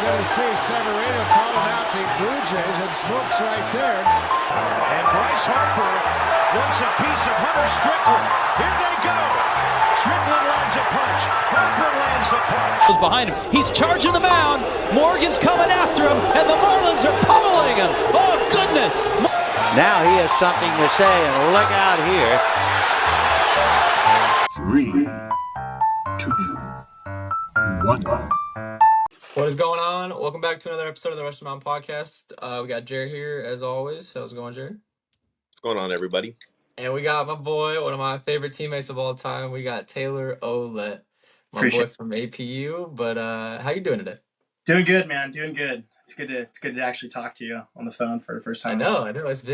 going to see Severino calling out the Blue Jays, and Smokes right there. And Bryce Harper wants a piece of Hunter Strickland. Here they go. Strickland lands a punch. Harper lands a punch. Behind him. He's charging the mound. Morgan's coming after him, and the Marlins are pummeling him. Oh, goodness. Now he has something to say, and look out here. 3, 2, 1. What is going on? Welcome back to another episode of the Rush Mountain Podcast. We got Jared here, as always. How's it going, Jared? What's going on, everybody? And we got my boy, one of my favorite teammates of all time. We got Taylor Ouellette, my boy from APU. But how you doing today? Doing good, man. Doing good. It's good to actually talk to you on the phone for the first time. I know. Has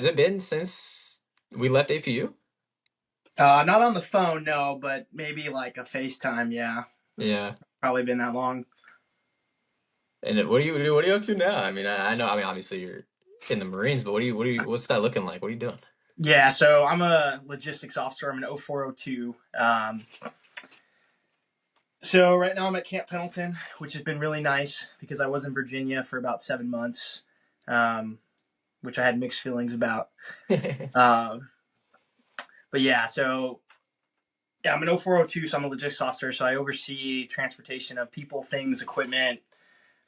it been since we left APU? Not on the phone, no, but maybe like a FaceTime, yeah. Yeah. Probably been that long. And what are you up to now? I mean, obviously you're in the Marines, but what's that looking like? What are you doing? Yeah, so I'm a logistics officer. I'm an 0402. So right now I'm at Camp Pendleton, which has been really nice because I was in Virginia for about 7 months, which I had mixed feelings about. But yeah, I'm an 0402, so I'm a logistics officer. So I oversee transportation of people, things, equipment,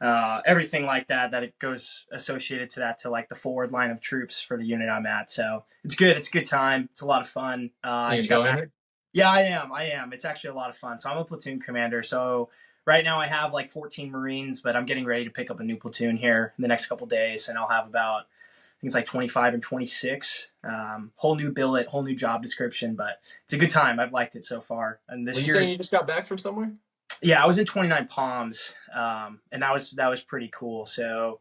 everything like that it goes associated to that, to like the forward line of troops for the unit I'm at. So it's good. It's a good time. It's a lot of fun. I just got back. Yeah, I am. It's actually a lot of fun. So I'm a platoon commander. So right now I have like 14 Marines, but I'm getting ready to pick up a new platoon here in the next couple days, and I'll have about, I think it's like 25 and 26. Whole new billet, whole new job description, but it's a good time. I've liked it so far. And this year, saying you just got back from somewhere? Yeah, I was in 29 Palms, and that was pretty cool. So,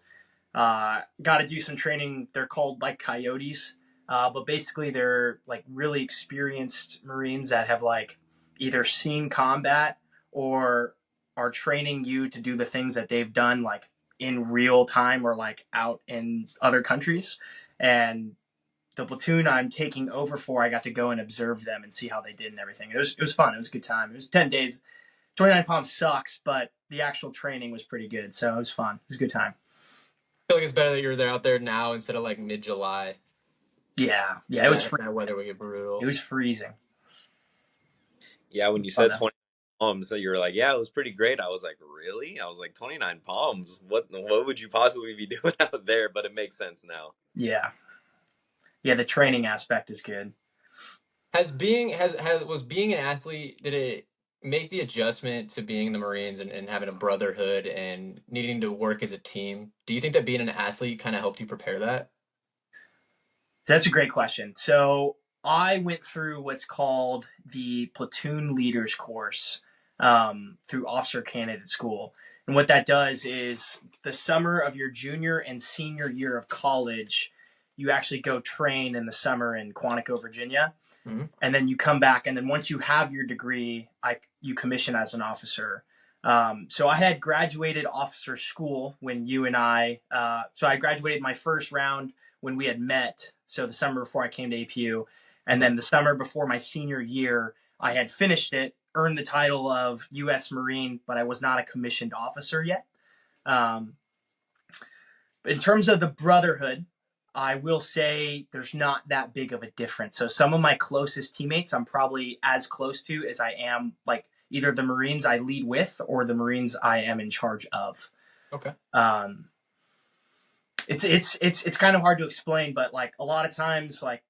got to do some training. They're called like coyotes, but basically they're like really experienced Marines that have like either seen combat or are training you to do the things that they've done like in real time or like out in other countries. And the platoon I'm taking over for, I got to go and observe them and see how they did and everything. It was fun. It was a good time. It was 10 days. 29 Palms sucks, but the actual training was pretty good. So it was fun. It was a good time. I feel like it's better that you're out there now instead of like mid-July. Yeah. It was that weather would get brutal. It was freezing. Yeah, when you said 29 Palms, you were like, yeah, it was pretty great. I was like, really? I was like, 29 Palms? What would you possibly be doing out there? But it makes sense now. Yeah. Yeah, the training aspect is good. Was being an athlete, did it make the adjustment to being in the Marines and having a brotherhood and needing to work as a team? Do you think that being an athlete kind of helped you prepare that? That's a great question. So I went through what's called the platoon leaders course through officer candidate school. And what that does is the summer of your junior and senior year of college, you actually go train in the summer in Quantico, Virginia. Mm-hmm. And then you come back. And then once you have your degree, you commission as an officer. So I had graduated officer school when you and so I graduated my first round when we had met. So the summer before I came to APU. And then the summer before my senior year, I had finished it, earned the title of U.S. Marine, but I was not a commissioned officer yet. But in terms of the brotherhood, I will say there's not that big of a difference. So some of my closest teammates, I'm probably as close to as I am like either the Marines I lead with or the Marines I am in charge of. Okay. It's kind of hard to explain, but like a lot of times, like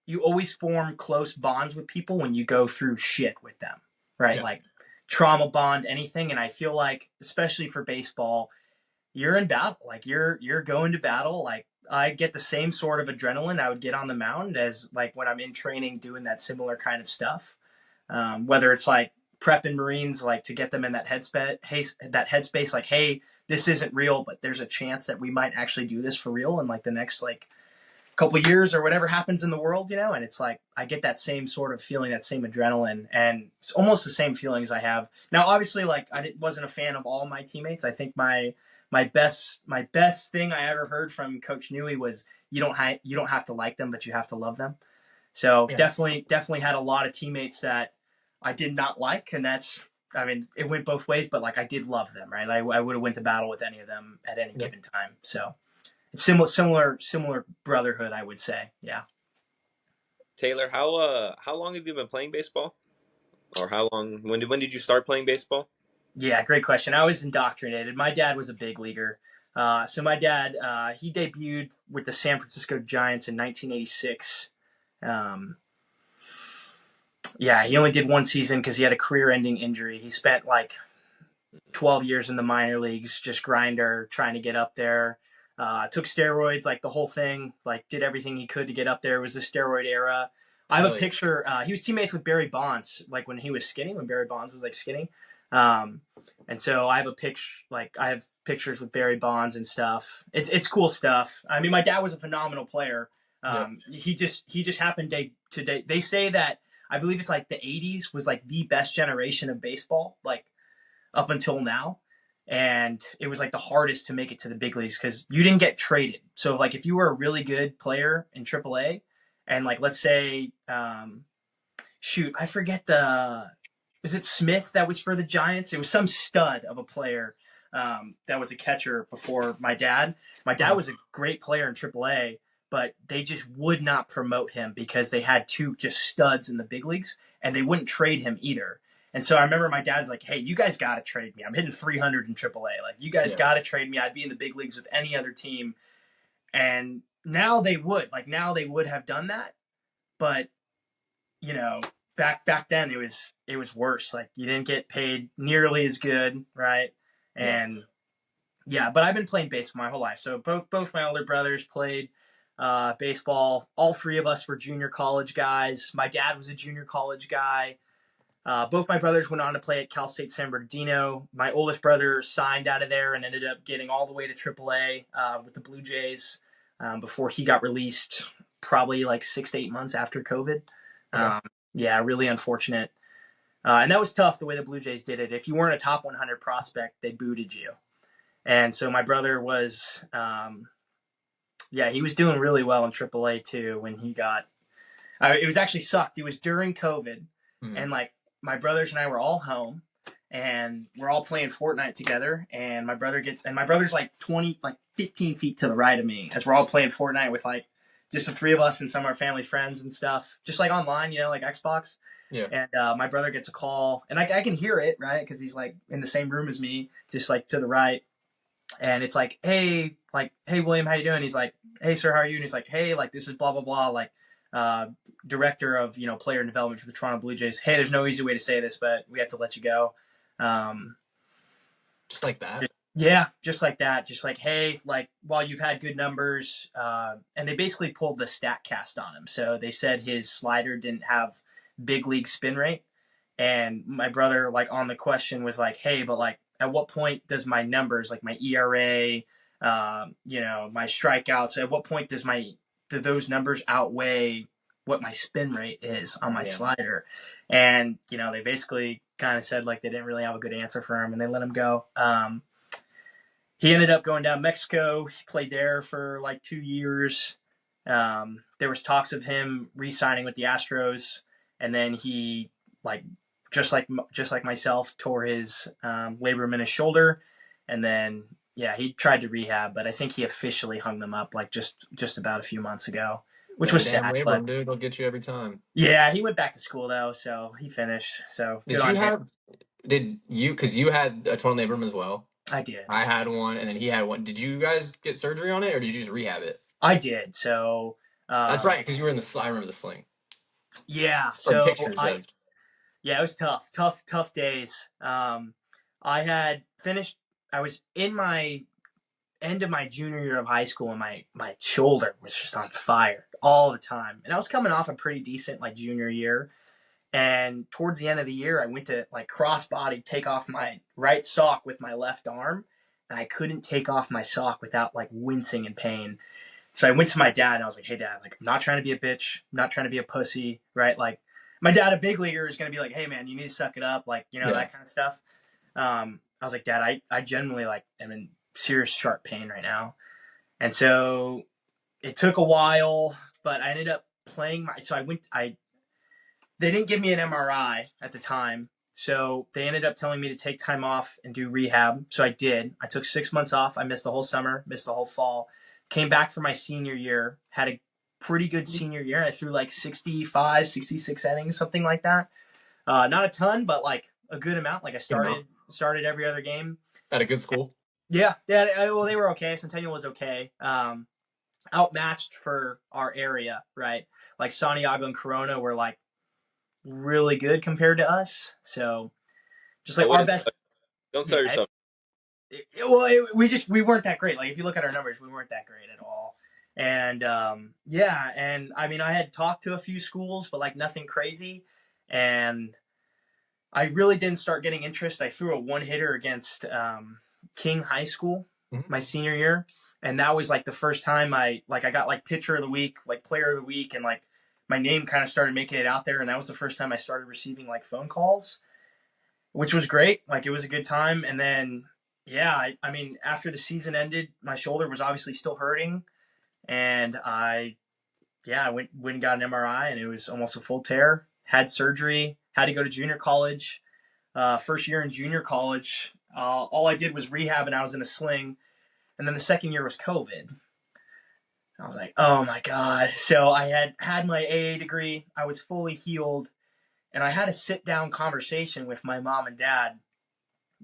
you always form close bonds with people when you go through shit with them, right? Yeah. Like trauma bond, anything. And I feel like, especially for baseball, you're in battle. Like you're going to battle. Like I get the same sort of adrenaline I would get on the mound as like when I'm in training doing that similar kind of stuff. Whether it's like prepping Marines, like to get them in that headspace, like, hey, this isn't real, but there's a chance that we might actually do this for real in like the next like couple years or whatever happens in the world, and it's like I get that same sort of feeling, that same adrenaline, and it's almost the same feelings I have now. Obviously, like wasn't a fan of all my teammates. I think my best thing I ever heard from Coach Newey was you don't have to like them, but you have to love them. So yeah. Definitely had a lot of teammates that I did not like, and that's I mean, it went both ways, but like I did love them, right? I would have went to battle with any of them at any given time. So it's similar brotherhood, I would say. Yeah. Taylor, how long have you been playing baseball? Or how long? When did you start playing baseball? Yeah, great question. I was indoctrinated. My dad was a big leaguer. So my dad, he debuted with the San Francisco Giants in 1986. Yeah, he only did one season because he had a career-ending injury. He spent like 12 years in the minor leagues, just grinder, trying to get up there. Took steroids, like the whole thing, like did everything he could to get up there. It was the steroid era. I have a picture. He was teammates with Barry Bonds, like when he was skinny, when Barry Bonds was like skinny. And so I have I have pictures with Barry Bonds and stuff. It's cool stuff. I mean, my dad was a phenomenal player. He just happened to they say that, I believe it's like the 80s was like the best generation of baseball, like up until now. And it was like the hardest to make it to the big leagues because you didn't get traded. So like if you were a really good player in AAA and like, let's say, I forget was it Smith that was for the Giants? It was some stud of a player that was a catcher before my dad. My dad was a great player in AAA, but they just would not promote him because they had two just studs in the big leagues and they wouldn't trade him either. And so I remember my dad's like, hey, you guys got to trade me. I'm hitting 300 in AAA. Like, you guys got to trade me. I'd be in the big leagues with any other team. And now they would. Like, now they would have done that. But, you know, back then it was worse. Like, you didn't get paid nearly as good, right? And, but I've been playing baseball my whole life. So both my older brothers played baseball. All three of us were junior college guys. My dad was a junior college guy. Both my brothers went on to play at Cal State San Bernardino. My oldest brother signed out of there and ended up getting all the way to AAA with the Blue Jays before he got released probably like 6 to 8 months after COVID. Really unfortunate. And that was tough the way the Blue Jays did it. If you weren't a top 100 prospect, they booted you. And so my brother was, he was doing really well in AAA too when he got – it was actually sucked. It was during COVID. And like, my brothers and I were all home and we're all playing Fortnite together. And my brother's like 15 feet to the right of me as we're all playing Fortnite with like just the three of us and some of our family friends and stuff, just like online, like Xbox. Yeah. And my brother gets a call and I can hear it, right? Cause he's like in the same room as me, just like to the right. And it's like, hey, William, how you doing? He's like, hey sir, how are you? And he's like, hey, like this is blah, blah, blah. Like, director of, player development for the Toronto Blue Jays. Hey, there's no easy way to say this, but we have to let you go. Just like that? Just like that. Just like, hey, like, while you've had good numbers, and they basically pulled the stat cast on him. So they said his slider didn't have big league spin rate. And my brother, like, on the question was like, hey, but like, at what point does my numbers, like my ERA, my strikeouts, at what point do those numbers outweigh what my spin rate is on my slider? And, they basically kind of said like they didn't really have a good answer for him and they let him go. He ended up going down Mexico. He played there for like 2 years. There was talks of him re-signing with the Astros. And then he, like, just like myself, tore his labrum in his shoulder. And then, he tried to rehab, but I think he officially hung them up like just about a few months ago, which was sad. Labrum, dude, will get you every time. Yeah, he went back to school though, so he finished. So did you, because you had a torn labrum as well? I did. I had one, and then he had one. Did you guys get surgery on it, or did you just rehab it? I did. So that's right, because you were in I remember the sling. Yeah. So it was tough days. I had finished. I was in my end of my junior year of high school, and my shoulder was just on fire all the time. And I was coming off a pretty decent like junior year. And towards the end of the year, I went to like crossbody, take off my right sock with my left arm, and I couldn't take off my sock without like wincing in pain. So I went to my dad and I was like, hey dad, like I'm not trying to be a bitch, I'm not trying to be a pussy, right? Like my dad, a big leaguer, is going to be like, hey man, you need to suck it up. Like, that kind of stuff. I was like, dad, I genuinely like am in serious sharp pain right now. And so it took a while, but I ended up playing they didn't give me an MRI at the time. So they ended up telling me to take time off and do rehab. So I did. I took 6 months off. I missed the whole summer, missed the whole fall. Came back for my senior year, had a pretty good senior year. I threw like 65, 66 innings, something like that. Not a ton, but like a good amount. Like I started every other game. At a good school? Yeah. Well, they were okay. Centennial was okay. Outmatched for our area, right? Like Santiago and Corona were like really good compared to us. So just like our best. Don't start yourself. We weren't that great. Like if you look at our numbers, we weren't that great at all. And and I mean, I had talked to a few schools, but like nothing crazy. And I really didn't start getting interest. I threw a one-hitter against King High School my senior year, and that was like the first time I got like pitcher of the week, like player of the week, and like my name kind of started making it out there. And that was the first time I started receiving like phone calls, which was great. Like it was a good time. And then I mean, after the season ended, my shoulder was obviously still hurting, and I went and got an MRI, and it was almost a full tear. Had surgery, had to go to junior college. First year in junior college, all I did was rehab, and I was in a sling. And then the second year was COVID. I was like, oh my God. So I had my AA degree. I was fully healed. And I had a sit-down conversation with my mom and dad.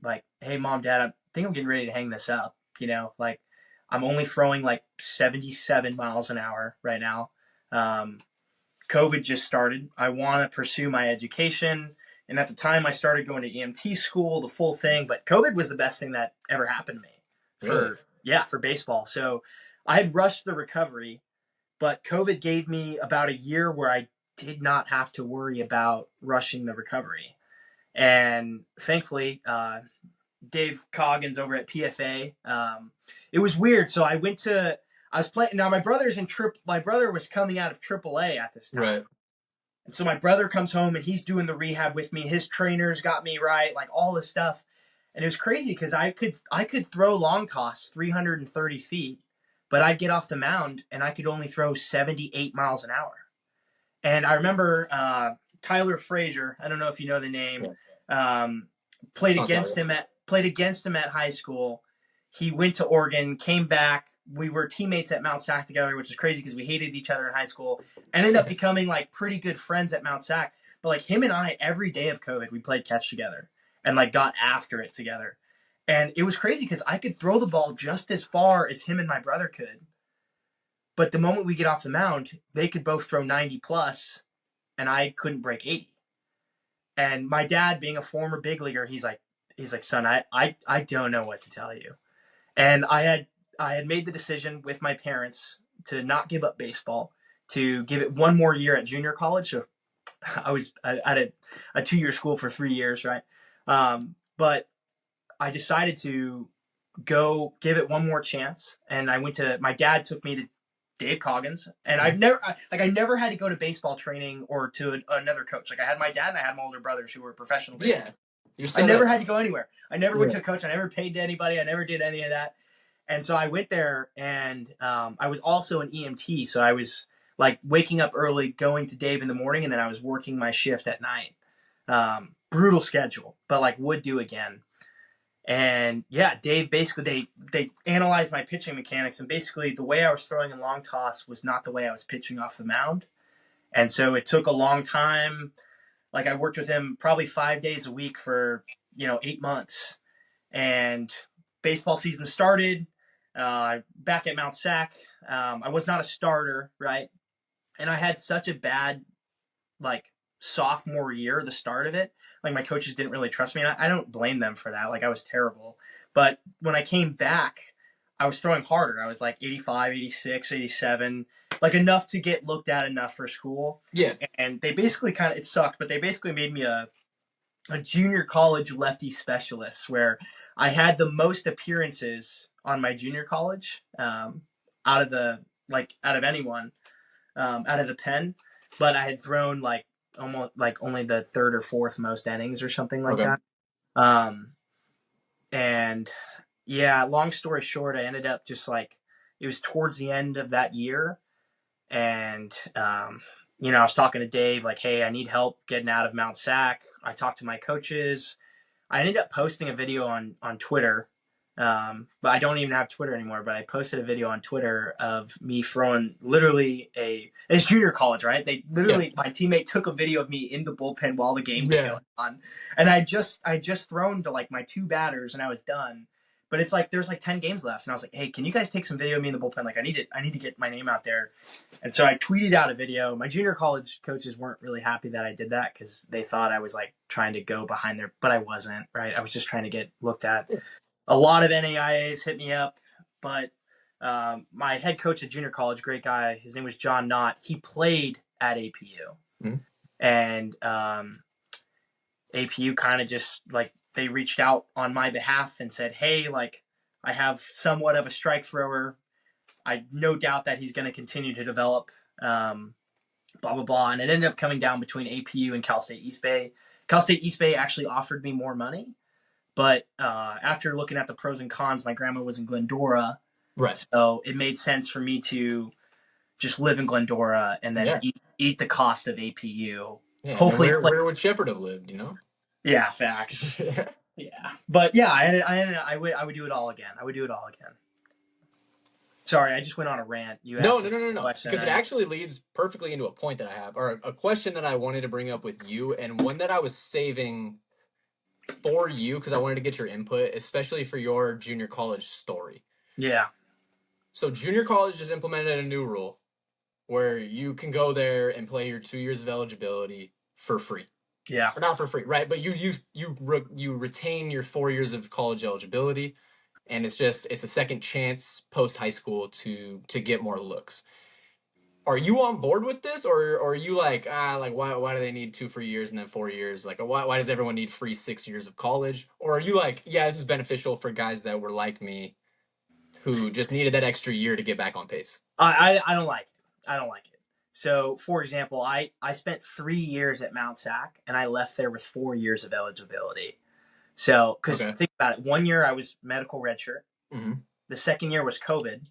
Like, hey, Mom, Dad, I think I'm getting ready to hang this up. You know, like I'm only throwing like 77 miles an hour right now. COVID just started. I want to pursue my education. And at the time I started going to EMT school, the full thing. But COVID was the best thing that ever happened to me for baseball. So I had rushed the recovery, but COVID gave me about a year where I did not have to worry about rushing the recovery. And thankfully, Dave Coggins over at PFA, it was weird. So I was playing. Now my brother was coming out of AAA at this time. Right. And so my brother comes home and he's doing the rehab with me. His trainers got me right, like all this stuff. And it was crazy because I could throw long toss 330 feet, but I'd get off the mound and I could only throw 78 miles an hour. And I remember Tyler Frazier, I don't know if you know the name, played against him at high school. He went to Oregon, came back. We were teammates at Mount Sac together, which is crazy because we hated each other in high school. Ended up becoming like pretty good friends at Mount Sac. But like him and I, every day of COVID, we played catch together and like got after it together. And it was crazy because I could throw the ball just as far as him and my brother could. But the moment we get off the mound, they could both throw 90 plus and I couldn't break 80. And my dad, being a former big leaguer, he's like, son, I don't know what to tell you. And I had made the decision with my parents to not give up baseball, to give it one more year at junior college. So I was at a 2-year school for 3 years, right? But I decided to go give it one more chance. And my dad took me to Dave Coggins. And I never had to go to baseball training or to another coach. Like I had my dad and I had my older brothers who were professional baseball. Yeah. I never had to go anywhere. I never went to a coach. I never paid to anybody. I never did any of that. And so I went there and I was also an EMT. So I was like waking up early, going to Dave in the morning, and then I was working my shift at night. Brutal schedule, but like would do again. And yeah, Dave basically, they analyzed my pitching mechanics, and basically the way I was throwing in long toss was not the way I was pitching off the mound. And so it took a long time. Like I worked with him probably 5 days a week for, 8 months. And baseball season started, back at Mount Sac. I was not a starter, right? And I had such a bad, like, sophomore year, the start of it. Like, my coaches didn't really trust me. And I don't blame them for that. Like, I was terrible. But when I came back, I was throwing harder. I was like 85, 86, 87, like enough to get looked at enough for school. Yeah. And they basically it sucked, but they basically made me a junior college lefty specialist, where I had the most appearances on my junior college out of anyone out of the pen, but I had thrown like almost like only the third or fourth most innings or something like that. And yeah, long story short, I ended up just like, it was towards the end of that year. And, I was talking to Dave, like, hey, I need help getting out of Mount Sac. I talked to my coaches. I ended up posting a video on Twitter, but I don't even have Twitter anymore. But I posted a video on Twitter of me throwing literally it's junior college, right? They literally my teammate took a video of me in the bullpen while the game was going on, and I just thrown to like my 2 batters and I was done. But it's like there's like 10 games left, and I was like, hey, can you guys take some video of me in the bullpen? Like I need to get my name out there. And so I tweeted out a video. My junior college coaches weren't really happy that I did that because they thought I was like trying to go behind there, but I wasn't, right? I was just trying to get looked at. A lot of NAIAs hit me up, but my head coach at junior college, great guy, his name was John Knott. He played at APU. And APU kind of just like, they reached out on my behalf and said, hey, like I have somewhat of a strike thrower. I no doubt that he's going to continue to develop, blah, blah, blah. And it ended up coming down between APU and Cal State East Bay. Cal State East Bay actually offered me more money. But after looking at the pros and cons, my grandma was in Glendora. Right. So it made sense for me to just live in Glendora and then eat the cost of APU. Yeah, hopefully, where would Shepard have lived, you know? Yeah, facts. Yeah. But yeah, I would do it all again. I would do it all again. Sorry, I just went on a rant. You No. Because it actually leads perfectly into a point that I have, or a question that I wanted to bring up with you, and one that I was saving for you because I wanted to get your input, especially for your junior college story. Yeah. So junior college just implemented a new rule where you can go there and play your 2 years of eligibility for free. Yeah. Or not for free, right? But you retain your 4 years of college eligibility, and it's a second chance post high school to get more looks. Are you on board with this, or are you like why do they need 2 free years and then 4 years? Like why does everyone need free 6 years of college? Or are you like, yeah, this is beneficial for guys that were like me, who just needed that extra year to get back on pace? I don't like it. I don't like it. So, for example, I spent 3 years at Mount Sac, and I left there with 4 years of eligibility. So, because think about it, 1 year I was medical redshirt. Mm-hmm. The second year was COVID,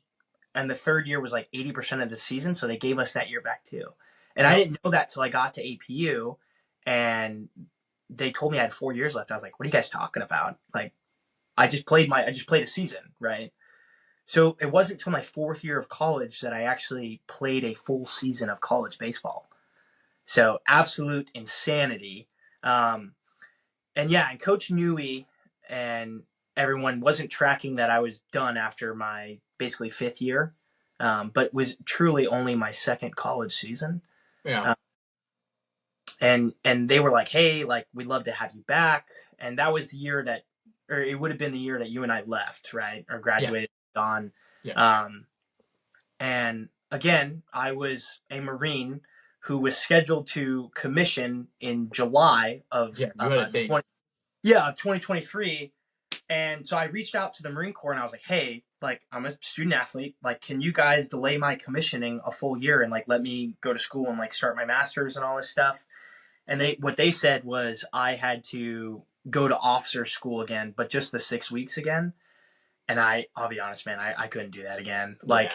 and the third year was like 80% of the season, so they gave us that year back too. And I didn't know that till I got to APU, and they told me I had 4 years left. I was like, "What are you guys talking about?" Like, I just played a season, right? So it wasn't until my 4th year of college that I actually played a full season of college baseball. So absolute insanity. And Coach Newey and everyone wasn't tracking that I was done after my basically 5th year, but was truly only my 2nd college season. Yeah. And they were like, hey, like, we'd love to have you back. And that was the year that, or it would have been the year that you and I left, right? Or graduated on. Yeah. And again, I was a Marine who was scheduled to commission in July of 2023. And so I reached out to the Marine Corps and I was like, hey, like, I'm a student athlete. Like, can you guys delay my commissioning a full year and like let me go to school and like start my master's and all this stuff? And what they said was I had to go to officer school again, but just the 6 weeks again. And I'll be honest, man, I couldn't do that again. Like,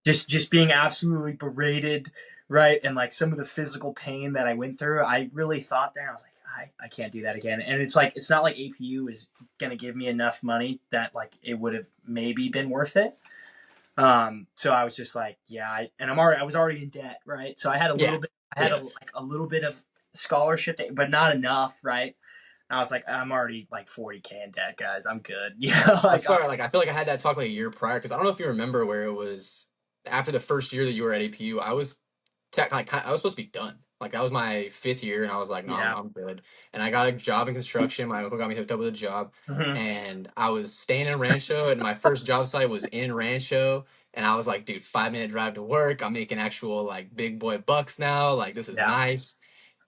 just being absolutely berated, right? And like some of the physical pain that I went through, I really thought there, I was like, I can't do that again. And it's like, it's not like APU is going to give me enough money that like it would have maybe been worth it. So I was just like, I was already in debt, right? So I had a little bit, a little bit of scholarship, but not enough, right? And I was like, I'm already like 40K in debt, guys. I'm good. That's why, like, I feel like I had that talk like a year prior, because I don't know if you remember where it was after the first year that you were at APU. I was supposed to be done. Like, that was my 5th year, and I was like, no, I'm good. And I got a job in construction. My uncle got me hooked up with a job, and I was staying in Rancho, and my first job site was in Rancho. And I was like, dude, 5-minute drive to work. I'm making actual like big boy bucks now. Like, this is nice.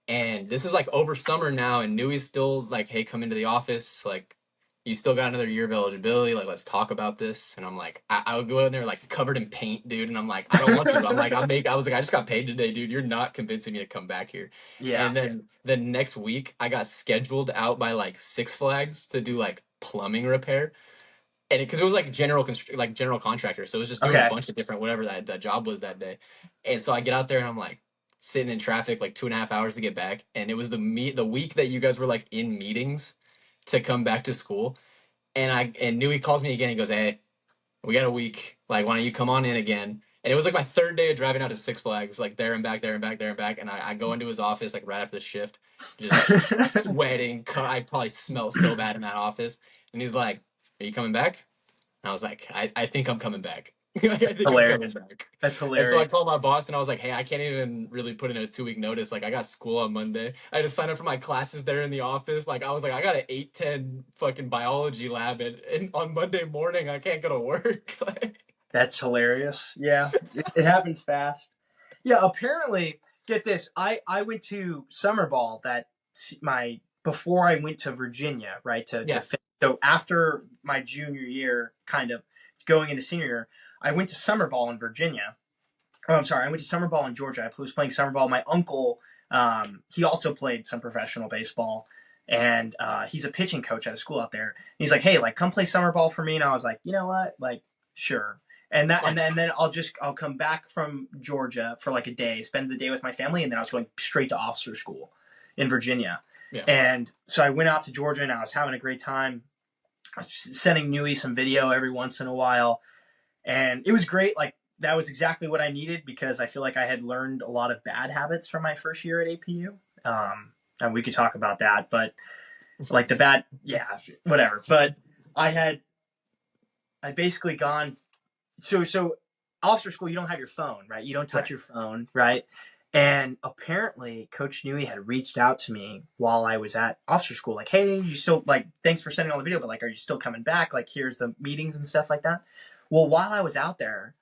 And this is like over summer now, and Newey's still like, hey, come into the office. Like, you still got another year of eligibility. Like, let's talk about this. And I'm like, I would go in there like covered in paint, dude. And I'm like, I don't want to. I'm like, I was like, I just got paid today, dude. You're not convincing me to come back here. Yeah. And then the next week, I got scheduled out by like Six Flags to do like plumbing repair. And because it was like general contractor, so it was just doing a bunch of different whatever that job was that day. And so I get out there and I'm like, sitting in traffic like 2.5 hours to get back, and it was the week that you guys were like in meetings to come back to school, and Newey calls me again. He goes, "Hey, we got a week. Like, why don't you come on in again?" And it was like my third day of driving out to Six Flags, like there and back, there and back, there and back. And I go into his office like right after the shift, just sweating. I probably smell so bad in that office. And he's like, "Are you coming back?" And I was like, I think I'm coming back. I think Hilarious. I'm coming back. That's And hilarious. so I called my boss and I was like, "Hey, I can't even really put in a 2-week notice. Like, I got school on Monday. I had to sign up for my classes there in the office. Like, I was like, I got an 8:10 fucking biology lab and on Monday morning. I can't go to work." That's hilarious. Yeah, it happens fast. Yeah, apparently, get this. I went to summer ball before I went to Virginia, right? So after my junior year, kind of going into senior year, I went to summer ball in Virginia. Oh, I'm sorry, I went to summer ball in Georgia. I was playing summer ball. My uncle, he also played some professional baseball, and he's a pitching coach at a school out there. And he's like, "Hey, like, come play summer ball for me." And I was like, "You know what? Like, sure." And then I'll come back from Georgia for like a day, spend the day with my family, and then I was going straight to officer school in Virginia. Yeah. And so I went out to Georgia, and I was having a great time. I was sending Newey some video every once in a while, and it was great. Like, that was exactly what I needed, because I feel like I had learned a lot of bad habits from my first year at APU. And we could talk about that, but like the bad, yeah, whatever. But I'd basically gone. So officer school, you don't have your phone, right? You don't touch your phone, right? And apparently Coach Newey had reached out to me while I was at officer school. Like, "Hey, you still, like, thanks for sending all the video, but like, are you still coming back? Like, here's the meetings and stuff like that." Well, while I was out there,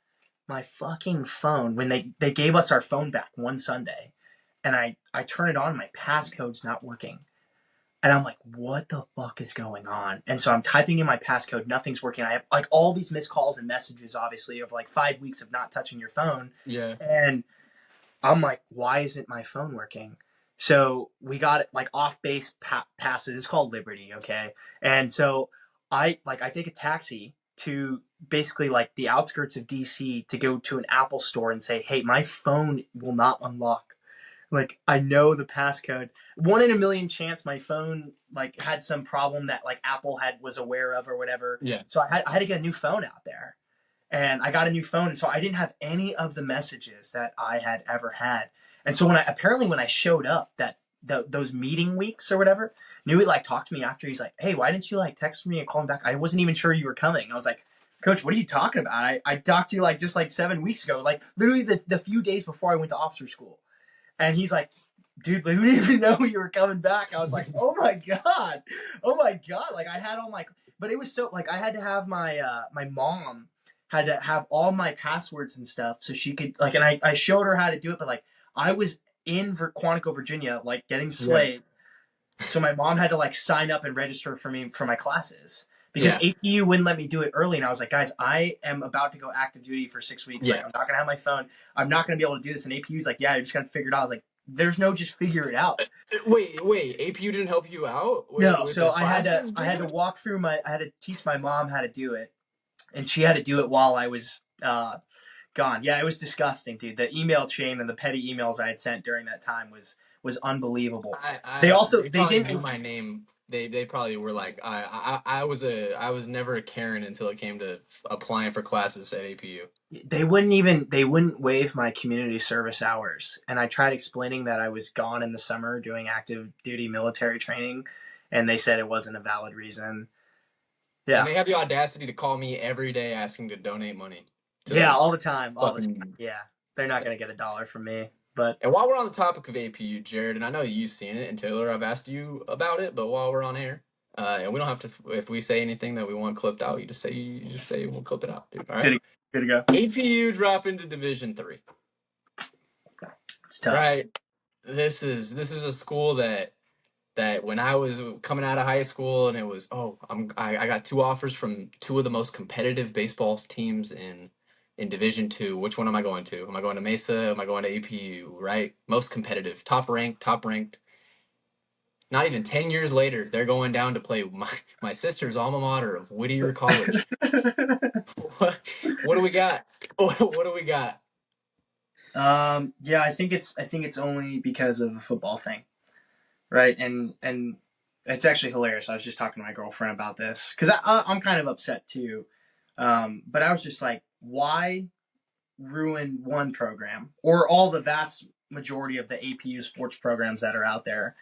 my fucking phone, when they gave us our phone back one Sunday, and I turn it on, my passcode's not working. And I'm like, what the fuck is going on? And so I'm typing in my passcode. Nothing's working. I have like all these missed calls and messages, obviously, of like 5 weeks of not touching your phone. Yeah. And I'm like, why isn't my phone working? So we got like off base passes. It's called Liberty. Okay. And so I take a taxi to basically like the outskirts of DC to go to an Apple store and say, "Hey, my phone will not unlock. Like, I know the passcode. 1 in a million chance my phone like had some problem that like Apple was aware of or whatever." Yeah. So I had to get a new phone out there, and I got a new phone, and so I didn't have any of the messages that I had ever had. And so when I showed up those meeting weeks or whatever, Newey like talked to me after. He's like, "Hey, why didn't you like text me and call me back? I wasn't even sure you were coming." I was like, "Coach, what are you talking about? I talked to you like just like 7 weeks ago, like literally the few days before I went to officer school." And he's like, "Dude, we didn't even know you were coming back." I was like, oh my God. Like, I had all my, but it was so, like, I had to have my mom had to have all my passwords and stuff so she could, like, and I showed her how to do it, but like, I was in Quantico, Virginia, like getting slayed. Yeah. So my mom had to like sign up and register for me for my classes. Because APU wouldn't let me do it early. And I was like, "Guys, I am about to go active duty for 6 weeks. Yeah. Like, I'm not going to have my phone. I'm not going to be able to do this." And APU's like, "Yeah, you're just going to figure it out." I was like, "There's no just figure it out." Wait, APU didn't help you out? No, so I had to walk through I had to teach my mom how to do it. And she had to do it while I was gone. Yeah, it was disgusting, dude. The email chain and the petty emails I had sent during that time was unbelievable. They didn't do my name. They probably were like, I was never a Karen until it came to applying for classes at APU. They wouldn't waive my community service hours. And I tried explaining that I was gone in the summer doing active duty military training, and they said it wasn't a valid reason. Yeah. And they have the audacity to call me every day asking to donate money. Yeah, all the time. Yeah. They're not going to get $1 from me. And while we're on the topic of APU, Jared, and I know you've seen it, and Taylor, I've asked you about it, but while we're on air, and we don't have to, if we say anything that we want clipped out, you just say we'll clip it out, dude. All right? Good to go. APU drop into Division III. It's tough. Right. This is a school that when I was coming out of high school, and it was, I got 2 offers from 2 of the most competitive baseball teams in Division II. Which one am I going to? Am I going to Mesa? Am I going to APU? Right? Most competitive. Top ranked. Not even 10 years later, they're going down to play my sister's alma mater of Whittier College. What do we got? What do we got? Yeah, I think it's only because of the football thing, right? And it's actually hilarious. I was just talking to my girlfriend about this because I'm kind of upset too. But I was just like, why ruin one program or all the vast majority of the APU sports programs that are out there?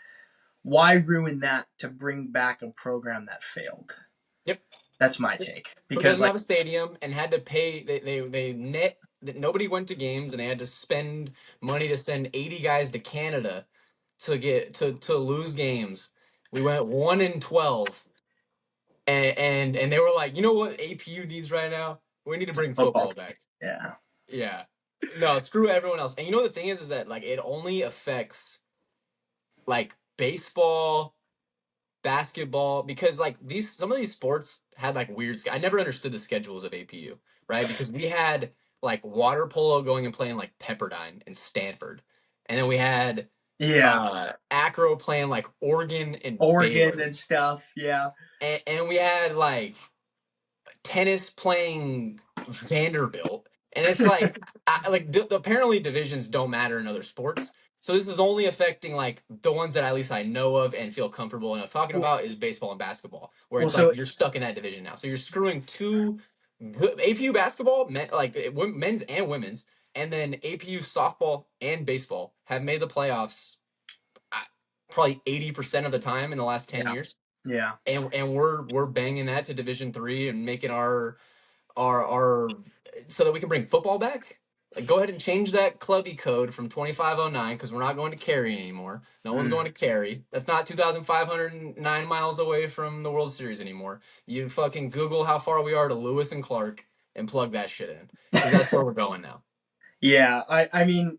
Why ruin that to bring back a program that failed? Yep. That's my take. Who Because doesn't like, have a stadium and had to pay they net that nobody went to games and they had to spend money to send 80 guys to Canada to get to lose games. We went 1-12 and they were like, you know what APU needs right now? We need to bring football, football back. yeah, Yeah. No, screw everyone else. And you know the thing is that like it only affects like baseball, basketball, because like some of these sports had like weird I never understood the schedules of APU, right? Because we had like water polo going and playing like Pepperdine and Stanford. And then we had yeah, acro playing like Oregon and Oregon Baylor. and stuff, yeah, And we had like tennis playing Vanderbilt, and it's like, apparently divisions don't matter in other sports. So this is only affecting like the ones that at least I know of and feel comfortable enough talking well, about is baseball and basketball, where well, it's like so you're stuck in that division now. So you're screwing two good APU basketball, men's and women's, and then APU softball and baseball have made the playoffs probably 80% of the time in the last 10 yeah, years. yeah. And we're banging that to Division 3 and making our so that we can bring football back. Like, go ahead and change that clubby code from 2509 because we're not going to Cary anymore. No one's going to Cary. That's not 2,509 miles away from the World Series anymore. You fucking Google how far we are to Lewis and Clark and plug that shit in because that's where we're going now. Yeah, I mean,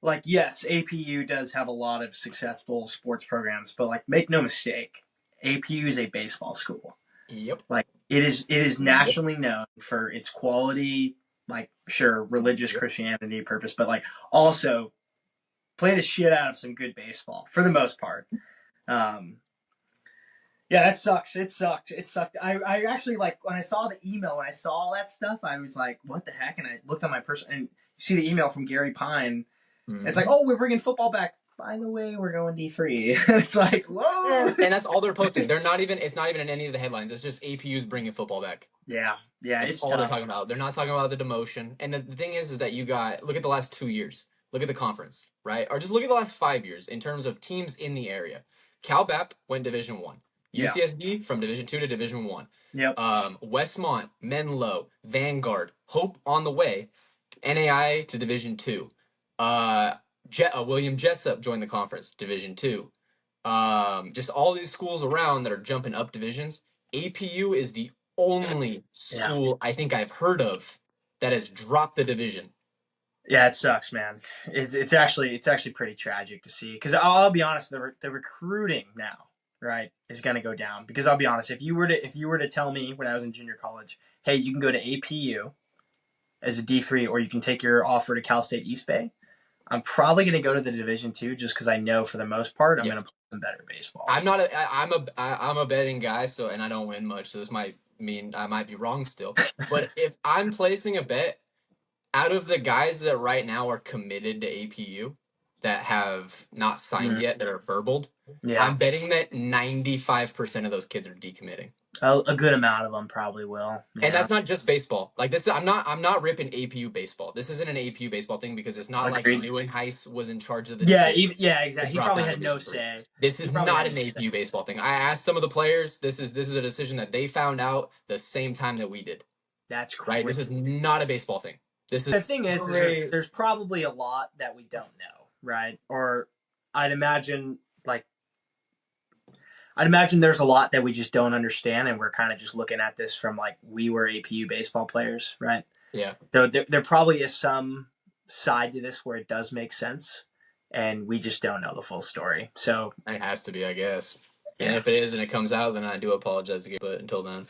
like, yes, APU does have a lot of successful sports programs, but like, make no mistake, APU is a baseball school. Yep. Like, it is nationally known for its quality, like, sure, religious Yep. Christianity purpose, but like also play the shit out of some good baseball for the most part. Um, yeah, that sucks. It sucked. It sucked. I actually, like, when I saw the email, when I saw all that stuff, I was like, what the heck? And I looked on my person and you see the email from Gary Pine. And it's like, oh, we're bringing football back. By the way, we're going D3. It's like, whoa. And that's all they're posting. They're not even. It's not even in any of the headlines. It's just APU's bringing football back. Yeah, That's it's all they're tough. talking about. They're not talking about the demotion. And the thing is that you got look at the last 2 years. Look at the conference, right? Or just look at the last 5 years in terms of teams in the area. Cal Bap went Division 1. Yeah. UCSD from Division 2 to Division 1. Yep. Westmont, Menlo, Vanguard, Hope on the way, NAI to Division 2. William Jessup joined the conference, Division 2. Just all these schools around that are jumping up divisions. APU is the only school I think I've heard of that has dropped the division. Yeah, it sucks, man. It's actually pretty tragic to see because I'll be honest, the recruiting now, right, is going to go down because I'll be honest, if you were to tell me when I was in junior college, hey, you can go to APU as a D3 or you can take your offer to Cal State East Bay, I'm probably going to go to the Division 2 just because I know for the most part I'm going to play some better baseball. I'm a betting guy, so and I don't win much, so this might mean I might be wrong still. But if I'm placing a bet, out of the guys that right now are committed to APU that have not signed yet, that are verbaled, I'm betting that 95% of those kids are decommitting. A good amount of them probably will. Yeah. And that's not just baseball. Like this, I'm not ripping APU baseball. This isn't an APU baseball thing because it's not like Neuenheis was in charge of the decision. Exactly. He probably had no say. This is not an APU baseball thing. I asked some of the players. This is a decision that they found out the same time that we did. That's crazy. Right. This is not a baseball thing. This is the thing is there's probably a lot that we don't know, right? Or I'd imagine there's a lot that we just don't understand, and we're kind of just looking at this from like we were APU baseball players, right? Yeah. So there probably is some side to this where it does make sense, and we just don't know the full story. So it has to be, I guess. Yeah. And if it is and it comes out, then I do apologize again. But until then,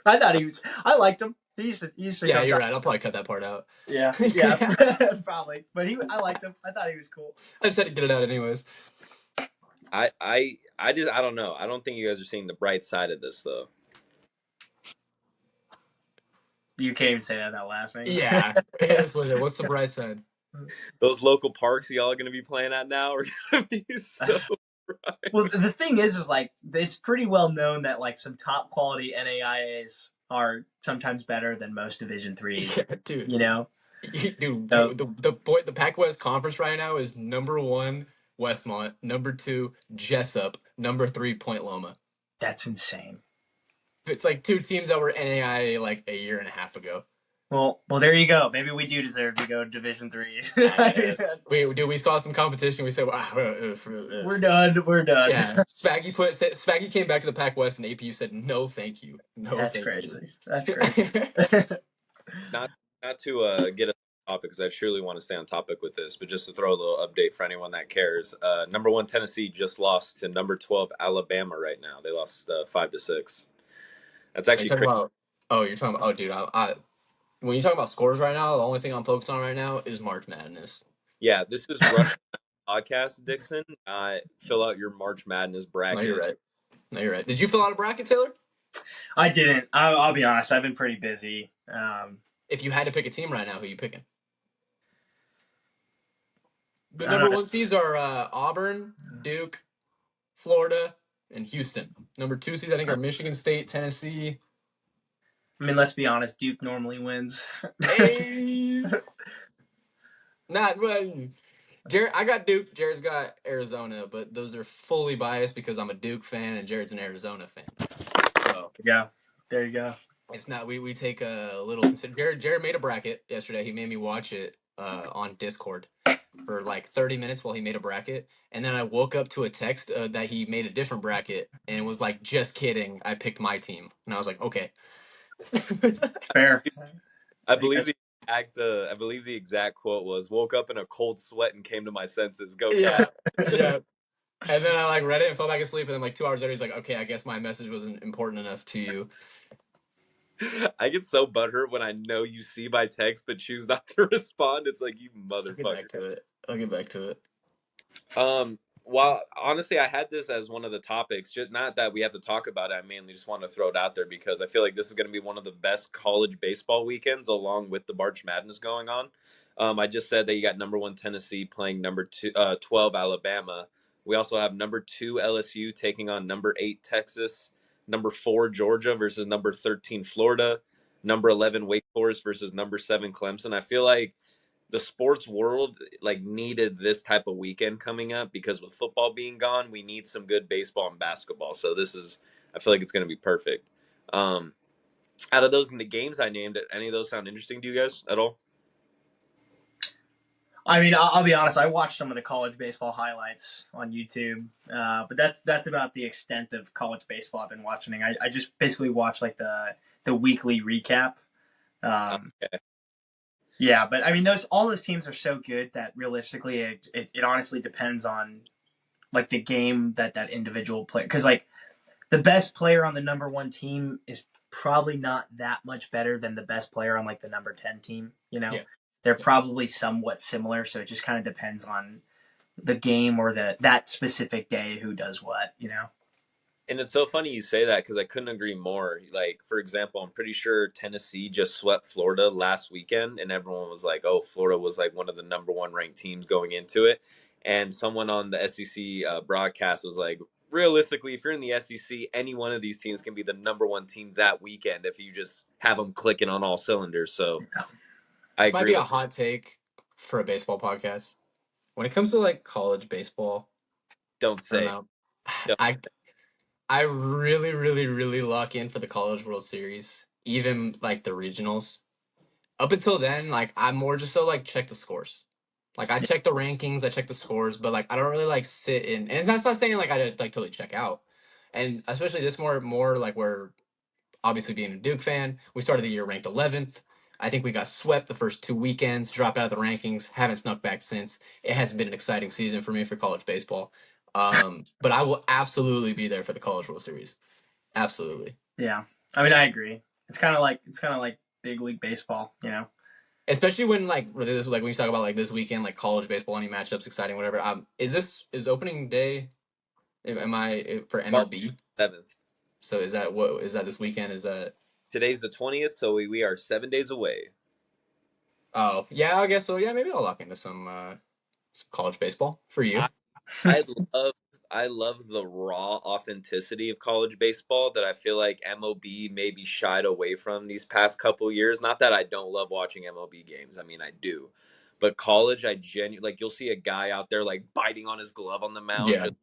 I liked him. He used to yeah, you're right. I'll probably cut that part out. Yeah, probably. But I liked him. I thought he was cool. I just had to get it out anyways. I don't know. I don't think you guys are seeing the bright side of this though. You can't even say that without laughing. Yeah. What's the bright side? Those local parks y'all are going to be playing at now are going to be so bright. Well, the thing is like it's pretty well known that like some top quality NAIAs are sometimes better than most Division threes. Yeah, dude. You know, dude, So- the Pac-West Conference right now is number 1 Westmont, number 2 Jessup, number 3 Point Loma. that's insane. It's like 2 teams that were NAIA like a year and a half ago. Well, there you go. Maybe we do deserve to go to Division 3. We saw some competition. We said, wow, We're done. We're done. Yeah, Swaggy came back to the Pac-West, and APU said, no, thank you. No, That's thank crazy. you. That's crazy. Not to get a topic, because I surely want to stay on topic with this, but just to throw a little update for anyone that cares. Number 1 Tennessee just lost to number 12 Alabama right now. They lost 5-6. That's actually crazy. You're talking about, dude, when you talk about scores right now, the only thing I'm focused on right now is March Madness. Yeah, this is Rush podcast, Dixon. Fill out your March Madness bracket. No, you're right. Did you fill out a bracket, Taylor? I didn't. I'll be honest. I've been pretty busy. If you had to pick a team right now, who are you picking? The number 1 seeds are Auburn, Duke, Florida, and Houston. Number 2 seeds, I think, are Michigan State, Tennessee. I mean, let's be honest. Duke normally wins. Hey! Jared, I got Duke. Jared's got Arizona, but those are fully biased because I'm a Duke fan and Jared's an Arizona fan. So Yeah, there you go. it's not. We take a little. Jared made a bracket yesterday. He made me watch it on Discord for like 30 minutes while he made a bracket, and then I woke up to a text that he made a different bracket and was like, "Just kidding, I picked my team," and I was like, "Okay." Fair. I believe the exact quote was, "Woke up in a cold sweat and came to my senses." Go. Yeah. And then I like read it and fell back asleep, and then like 2 hours later, he's like, "Okay, I guess my message wasn't important enough to you." I get so butthurt when I know you see my text but choose not to respond. It's like, you motherfucker. I'll get back to it. Well, honestly, I had this as one of the topics. Just not that we have to talk about it. I mainly just want to throw it out there because I feel like this is going to be one of the best college baseball weekends, along with the March Madness going on. I just said that you got number 1 Tennessee playing number 12 Alabama. We also have number 2 LSU taking on number 8 Texas, number 4 Georgia versus number 13 Florida, number 11 Wake Forest versus number 7 Clemson. I feel like the sports world like needed this type of weekend coming up because with football being gone, we need some good baseball and basketball. So I feel like it's going to be perfect. Out of those the games I named, any of those sound interesting to you guys at all? I mean, I'll be honest. I watched some of the college baseball highlights on YouTube, but that's about the extent of college baseball I've been watching. I just basically watch like the weekly recap. Okay. Yeah, but I mean, all those teams are so good that realistically, it honestly depends on like the game that individual player. Because like the best player on the number 1 team is probably not that much better than the best player on like the number 10 team. You know, they're probably somewhat similar. So it just kind of depends on the game or that specific day who does what. You know. And it's so funny you say that because I couldn't agree more. Like, for example, I'm pretty sure Tennessee just swept Florida last weekend, and everyone was like, oh, Florida was like one of the number 1 ranked teams going into it. And someone on the SEC broadcast was like, realistically, if you're in the SEC, any one of these teams can be the number 1 team that weekend if you just have them clicking on all cylinders. So I agree. This might be a hot take for a baseball podcast. When it comes to like college baseball, don't say. I really, really, really lock in for the College World Series, even like the regionals. Up until then, like I'm more just so like check the scores. Like I check the rankings, I check the scores, but like I don't really like sit in. And that's not saying like I like totally check out. And especially this more like we're obviously being a Duke fan. We started the year ranked 11th. I think we got swept the first 2 weekends, dropped out of the rankings, haven't snuck back since. It hasn't been an exciting season for me for college baseball. But I will absolutely be there for the College World Series. Absolutely. Yeah, I mean, I agree. It's kind of like big league baseball, you know. Especially when when you talk about like this weekend, like college baseball, any matchups, exciting, whatever. Is opening day? Am I for MLB? March 7th. So is that this weekend? Is that Today's the 20th, so we are 7 days away. Oh, yeah, I guess so. Yeah, maybe I'll lock into some college baseball for you. I love the raw authenticity of college baseball that I feel like MLB maybe shied away from these past couple years. Not that I don't love watching MLB games. I mean, I do. But college, I genuinely like you'll see a guy out there like biting on his glove on the mound, Yeah. just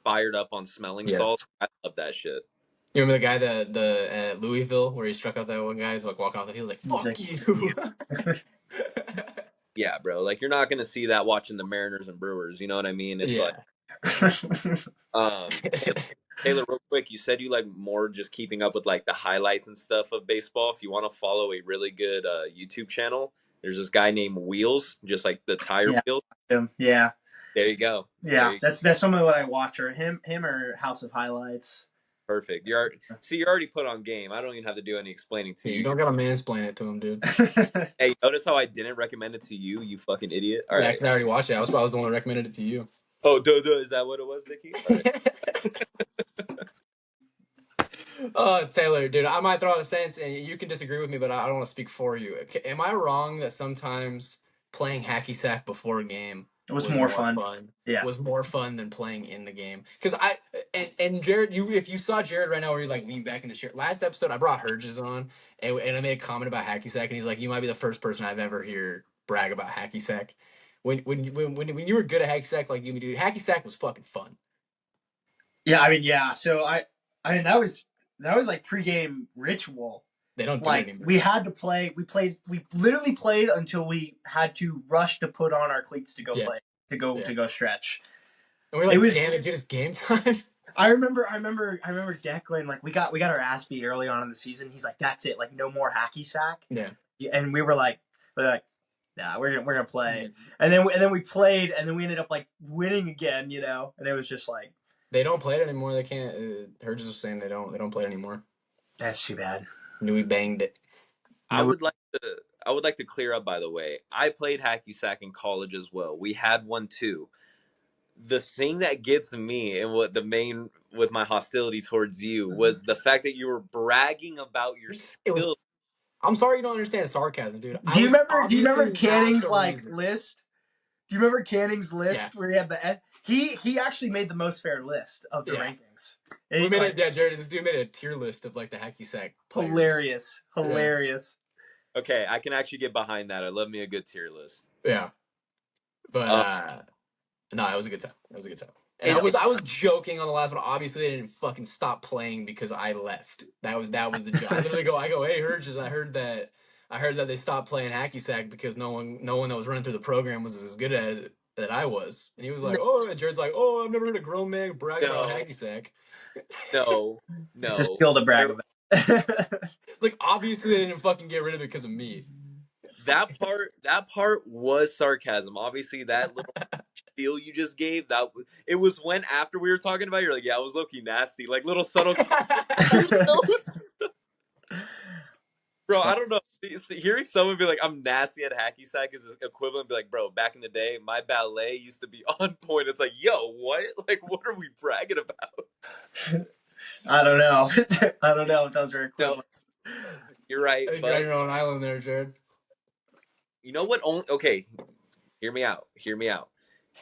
fired up on smelling Yeah. salt. I love that shit. You remember the guy the at Louisville where he struck out that one guy? He's like walking off the field, he was like, "Fuck you." Yeah, bro. Like you're not gonna see that watching the Mariners and Brewers. You know what I mean? It's Yeah. Taylor, real quick, you said you like more just keeping up with like the highlights and stuff of baseball. If you want to follow a really good YouTube channel, there's this guy named Wheels, just like the tire wheels. Yeah. There you go. Yeah, that's some of what I watch, or him or House of Highlights. Perfect. You're already put on game. I don't even have to do any explaining to you. You don't gotta mansplain it to him, dude. Hey, notice how I didn't recommend it to you, you fucking idiot. All right. Because I already watched it. I was the one who recommended it to you. Oh, duh. Is that what it was, Nikki? All right. Oh, Taylor, dude, I might throw out a sentence, and you can disagree with me, but I don't want to speak for you. Am I wrong that sometimes playing hacky sack before a game was more fun? Yeah, was more fun than playing in the game. Because and Jared, if you saw Jared right now, where he like leaned back in the chair. Last episode, I brought Herges on, and I made a comment about hacky sack, and he's like, "You might be the first person I've ever heard brag about hacky sack." When you were good at hacky sack, like you, dude, hacky sack was fucking fun. Yeah, I mean, yeah. So I mean, that was like pregame ritual. They don't do like it anymore. We had to play. We literally played until we had to rush to put on our cleats to go play, to go stretch. And we're like, damn it, dude, it's game time. I remember Declan, like we got our ass beat early on in the season. He's like, that's it, like no more hacky sack. Yeah. And we were like, nah, we're gonna play. And then we played, and then we ended up like winning again, you know. And it was just like, they don't play it anymore. They can't. Herges was saying they don't play it anymore. That's too bad. Knew we banged it. I would like to clear up, by the way. I played hacky sack in college as well. We had one too. The thing that gets me and what the main with my hostility towards you was the fact that you were bragging about your skills. I'm sorry you don't understand sarcasm, dude. Do you remember Canning's list? Do you remember Canning's list where he had the he actually made the most fair list of the rankings. We made Jared, this dude made a tier list of like the hacky sack players. Hilarious. Okay, I can actually get behind that. I love me a good tier list. Yeah. But no, it was a good time. And I was joking on the last one. Obviously, they didn't fucking stop playing because I left. That was the joke. I literally go, hey, Herges, I heard that they stopped playing hacky sack because no one that was running through the program was as good at it that I was. And he was like, oh, and Jared's like, oh, I've never heard a grown man brag about hacky sack. No. It's a skill to brag about. Like, obviously, they didn't fucking get rid of it because of me. That part was sarcasm. Obviously, that little feel you just gave, it was when after we were talking about it, you're like, yeah, I was low-key nasty. Like, little subtle... Bro, I don't know. Hearing someone be like, I'm nasty at hacky sack is equivalent to be like, bro, back in the day, my ballet used to be on point. It's like, yo, what? Like, what are we bragging about? I don't know. I don't know if those are equivalent. No, you're right. You got your own island there, Jared. You know what? Okay, hear me out.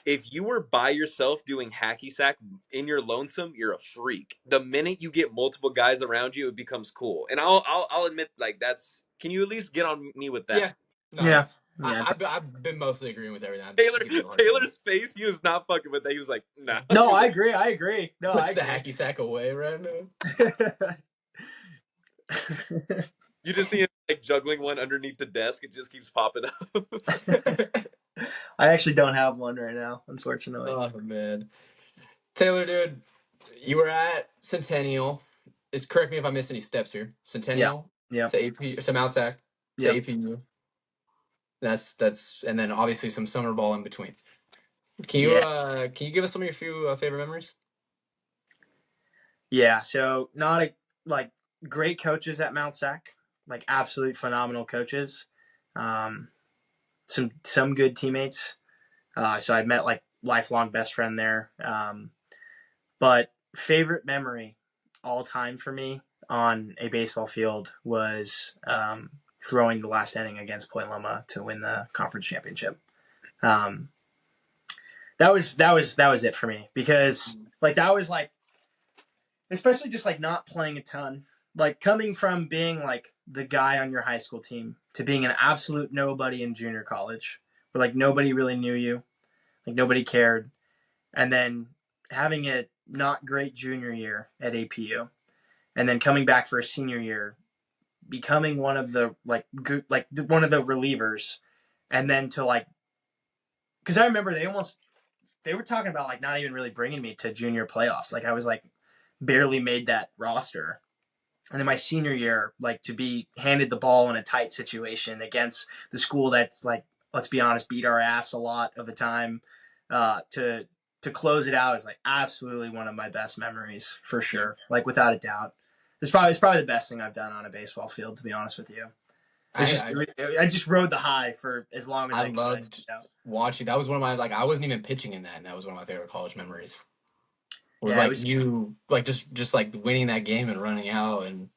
If you were by yourself doing hacky sack in your lonesome, you're a freak. The minute you get multiple guys around you, it becomes cool. And I'll admit, like, that's. Can you at least get on me with that? Yeah. No, yeah. I've been mostly agreeing with everything. Taylor's face, he was not fucking with that. He was like, nah. No, I agree. No, Puts the hacky sack away right now. You just see him like juggling one underneath the desk. It just keeps popping up. I actually don't have one right now, unfortunately. Oh, man. Taylor, dude, you were at Centennial. Correct me if I missed any steps here. Centennial to AP, to Mount Sac to APU. That's and then obviously some summer ball in between. Can you give us some of your few favorite memories? Yeah, so not great coaches at Mount Sac, like absolute phenomenal coaches. Some good teammates. So I met like lifelong best friend there. But favorite memory all time for me, on a baseball field was throwing the last inning against Point Loma to win the conference championship. That was it for me, because like that was like, especially just like not playing a ton, like coming from being like the guy on your high school team to being an absolute nobody in junior college, where like nobody really knew you, like nobody cared, and then having a not great junior year at APU, and then coming back for a senior year, becoming one of the one of the relievers, and then to like, because I remember they were talking about like not even really bringing me to junior playoffs. Like I was like barely made that roster. And then my senior year, like to be handed the ball in a tight situation against the school that's like, let's be honest, beat our ass a lot of the time, to close it out is like absolutely one of my best memories for sure. Like without a doubt, it's probably the best thing I've done on a baseball field, to be honest with you. I just rode the high for as long as I could. Loved watching. That was one of my, like, I wasn't even pitching in that, and that was one of my favorite college memories. You like just like winning that game and running out and.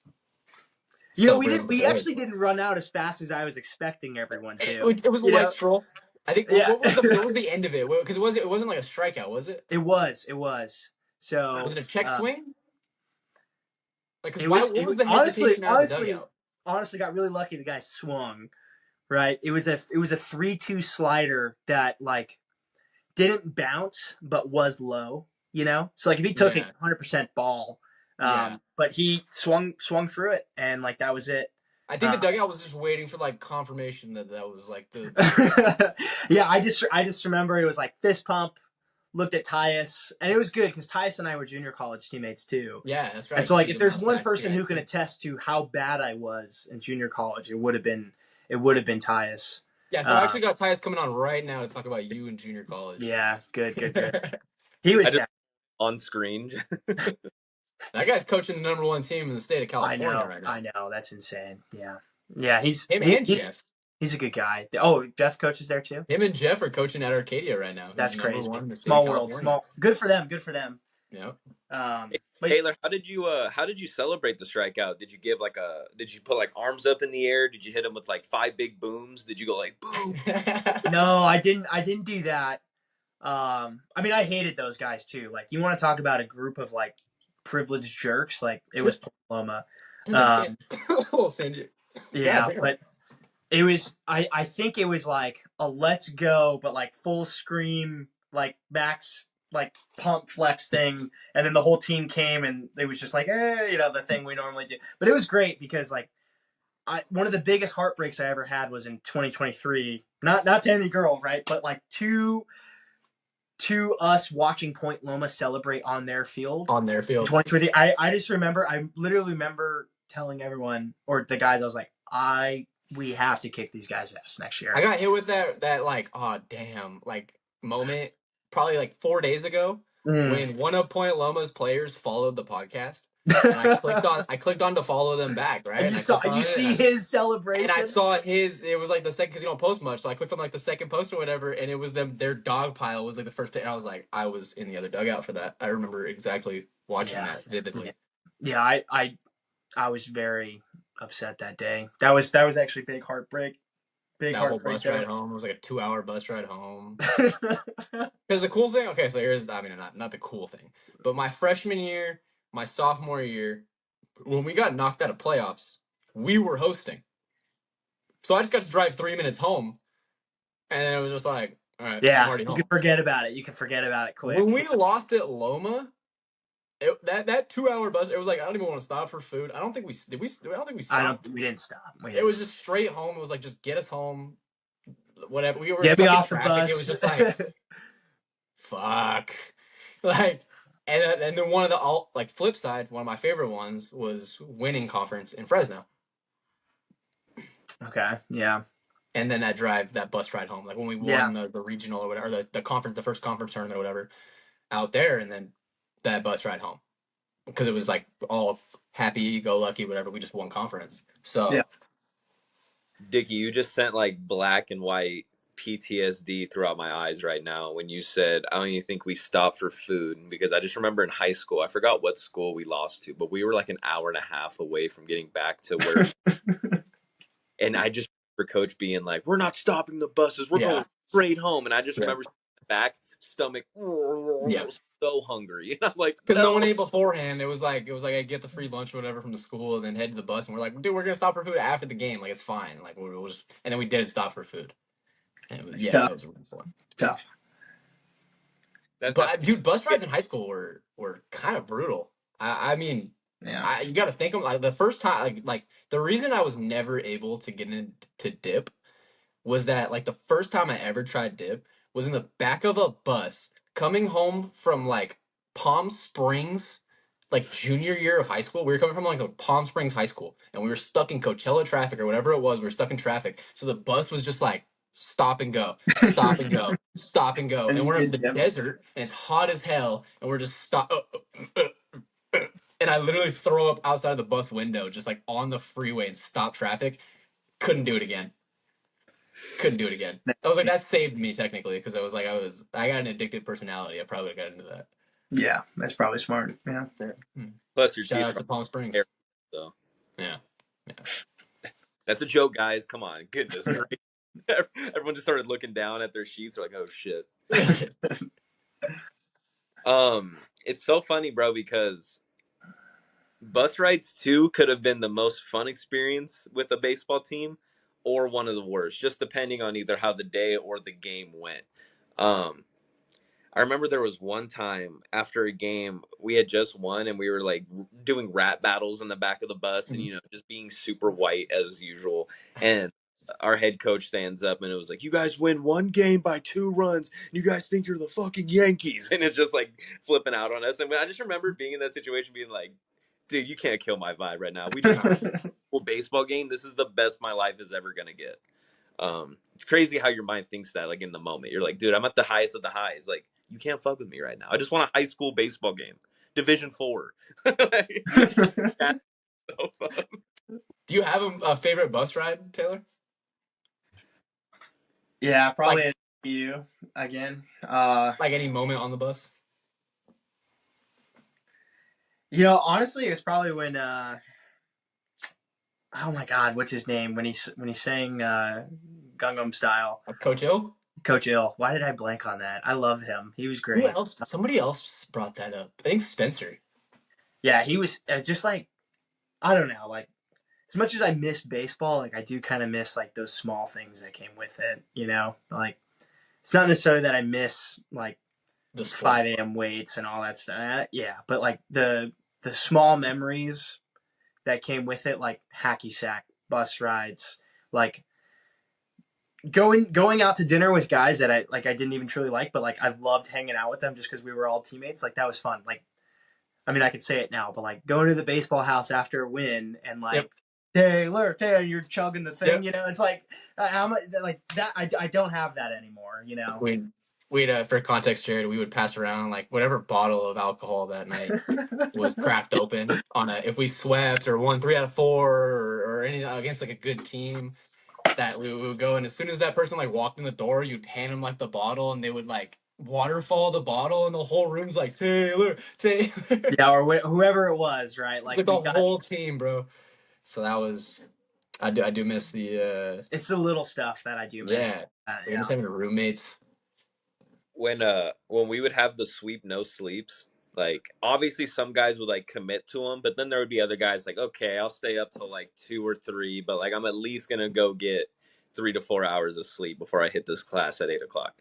We actually didn't run out as fast as I was expecting everyone to. It was a light stroll. I think. Yeah. What was the end of it? Because it wasn't like a strikeout, was it? It was. So was it a check swing? Like, what was the hesitation out of the dugout? Honestly, got really lucky. The guy swung, right? It was a 3-2 slider that like didn't bounce but was low. You know, so like if he took it 100% ball, but he swung through it, and like that was it. I think the dugout was just waiting for like confirmation that was like the. Yeah, I just remember it was like fist pump. Looked at Tyus, and it was good because Tyus and I were junior college teammates too. Yeah, that's right. And so like if there's one person who can attest to how bad I was in junior college, it would have been Tyus. Yeah, so I actually got Tyus coming on right now to talk about you in junior college. Yeah, good. He was on screen. That guy's coaching the #1 team in the state of California right now. I know, that's insane. Yeah, he's Jeff. He's a good guy. Oh, Jeff coaches there too? Him and Jeff are coaching at Arcadia right now. That's crazy. Small world. Good for them. Yeah. Taylor, how did you celebrate the strikeout? Did you put like arms up in the air? Did you hit him with like 5 big booms? Did you go like boom? No, I didn't do that. I mean, I hated those guys too. Like, you want to talk about a group of like privileged jerks? Like, it was Paloma. Yeah, but it was. I think it was like a let's go, but like full scream, like max, like pump flex thing, and then the whole team came, and it was just like, the thing we normally do. But it was great because like, one of the biggest heartbreaks I ever had was in 2023. Not to any girl, right? But like to us watching Point Loma celebrate on their field. 2023. I just remember. I literally remember telling everyone, or the guys, I was like, we have to kick these guys' ass next year. I got hit with that like, oh damn, like moment probably like 4 days ago when one of Point Loma's players followed the podcast. And I clicked on to follow them back, right? And you see his celebration. And I saw it was like the second, because you don't post much, so I clicked on like the second post or whatever, and it was their dog pile was like the first, and I was like, I was in the other dugout for that. I remember exactly watching that vividly. Yeah, I was very upset that day. That was actually big heartbreak. That whole bus ride home was like a 2-hour bus ride home. Because the cool thing, okay, so here's, I mean, not the cool thing, but my freshman year, my sophomore year, when we got knocked out of playoffs, we were hosting. So I just got to drive 3 minutes home, and it was just like, all right, I'm already home. You can forget about it. You can forget about it quick. When we lost at Loma, that 2-hour bus, it was like, I don't even want to stop for food. I don't think we stopped. We didn't stop. It was just straight home. It was like, just get us home. Whatever. We were get me off the bus. It was just like, fuck. Like, and then one of the flip side, one of my favorite ones was winning conference in Fresno. Okay. Yeah. And then that bus ride home, like when we won the regional or whatever, or the conference, the first conference tournament or whatever, out there, and then that bus ride home, because it was like all happy go lucky, whatever. We just won conference. So, Dickie, you just sent like black and white PTSD throughout my eyes right now when you said, I don't even think we stopped for food, because I just remember in high school, I forgot what school we lost to, but we were like an hour and a half away from getting back to where, and I just remember coach being like, we're not stopping the buses. We're going straight home. And I just remember back, stomach, so hungry. And I'm like, because no one ate beforehand. It was like I get the free lunch or whatever from the school and then head to the bus. And we're like, dude, we're going to stop for food after the game. Like, it's fine. Like, we'll just, and then we did stop for food. And it was, that was really fun. Tough. But dude, bus rides in high school were kind of brutal. I mean, you got to think of like the first time, like the reason I was never able to get into dip was that like the first time I ever tried dip was in the back of a bus coming home from like Palm Springs, like junior year of high school. We were coming from like a Palm Springs high school, and we were stuck in Coachella traffic or whatever it was. We were stuck in traffic, so the bus was just like stop and go, stop and go, stop and go. And we're in the desert, and it's hot as hell, and we're just stop. And I literally throw up outside of the bus window, just like on the freeway and stop traffic. Couldn't do it again. I was like, that saved me technically, because I got an addictive personality. I probably got into that. Yeah, that's probably smart. Yeah. Plus, your shout out to Palm Springs. So. Yeah. That's a joke, guys. Come on, goodness. Everyone just started looking down at their sheets. They're like, oh shit. It's so funny, bro, because bus rides too could have been the most fun experience with a baseball team, or one of the worst, just depending on either how the day or the game went. I remember there was one time after a game we had just won, and we were like doing rap battles in the back of the bus, and just being super white as usual. And our head coach stands up and it was like, you guys win one game by 2 runs, and you guys think you're the fucking Yankees, and it's just like flipping out on us. And I just remember being in that situation, being like, dude, you can't kill my vibe right now. We just a baseball game. This is the best my life is ever gonna get. It's crazy how your mind thinks that, like in the moment. You're like, dude, I'm at the highest of the highs. Like, you can't fuck with me right now. I just want a high school baseball game. Division 4. That's so fun. Do you have a favorite bus ride, Taylor? Yeah, probably you again. Like any moment on the bus? Honestly, it was probably when oh my God, what's his name? When he sang Gangnam Style. Coach Ill? Coach Ill. Why did I blank on that? I love him. He was great. Somebody else brought that up. I think Spencer. Yeah, he was just like, I don't know, like as much as I miss baseball, like I do kind of miss like those small things that came with it, Like it's not necessarily that I miss like the 5 a.m. weights and all that stuff. Yeah, but like the small memories that came with it, like hacky sack, bus rides, like going out to dinner with guys that I didn't even truly like, but like I loved hanging out with them just because we were all teammates. Like that was fun. Like, I mean, I could say it now, but like going to the baseball house after a win and like, Taylor, you're chugging the thing, it's like, how much like that. I don't have that anymore, We'd for context, Jared, we would pass around like whatever bottle of alcohol that night was cracked open if we swept or won 3 out of 4 or anything against like a good team, that we would go, and as soon as that person like walked in the door, you'd hand them like the bottle, and they would like waterfall the bottle, and the whole room's like Taylor. Yeah, or whoever it was, right? Like the whole team, bro. So that was, I do miss the. It's the little stuff that I do miss. Yeah, miss having roommates. When we would have the sweep no sleeps, like obviously some guys would like commit to them, but then there would be other guys like, okay, I'll stay up till like 2 or 3, but like I'm at least gonna go get 3 to 4 hours of sleep before I hit this class at 8 o'clock.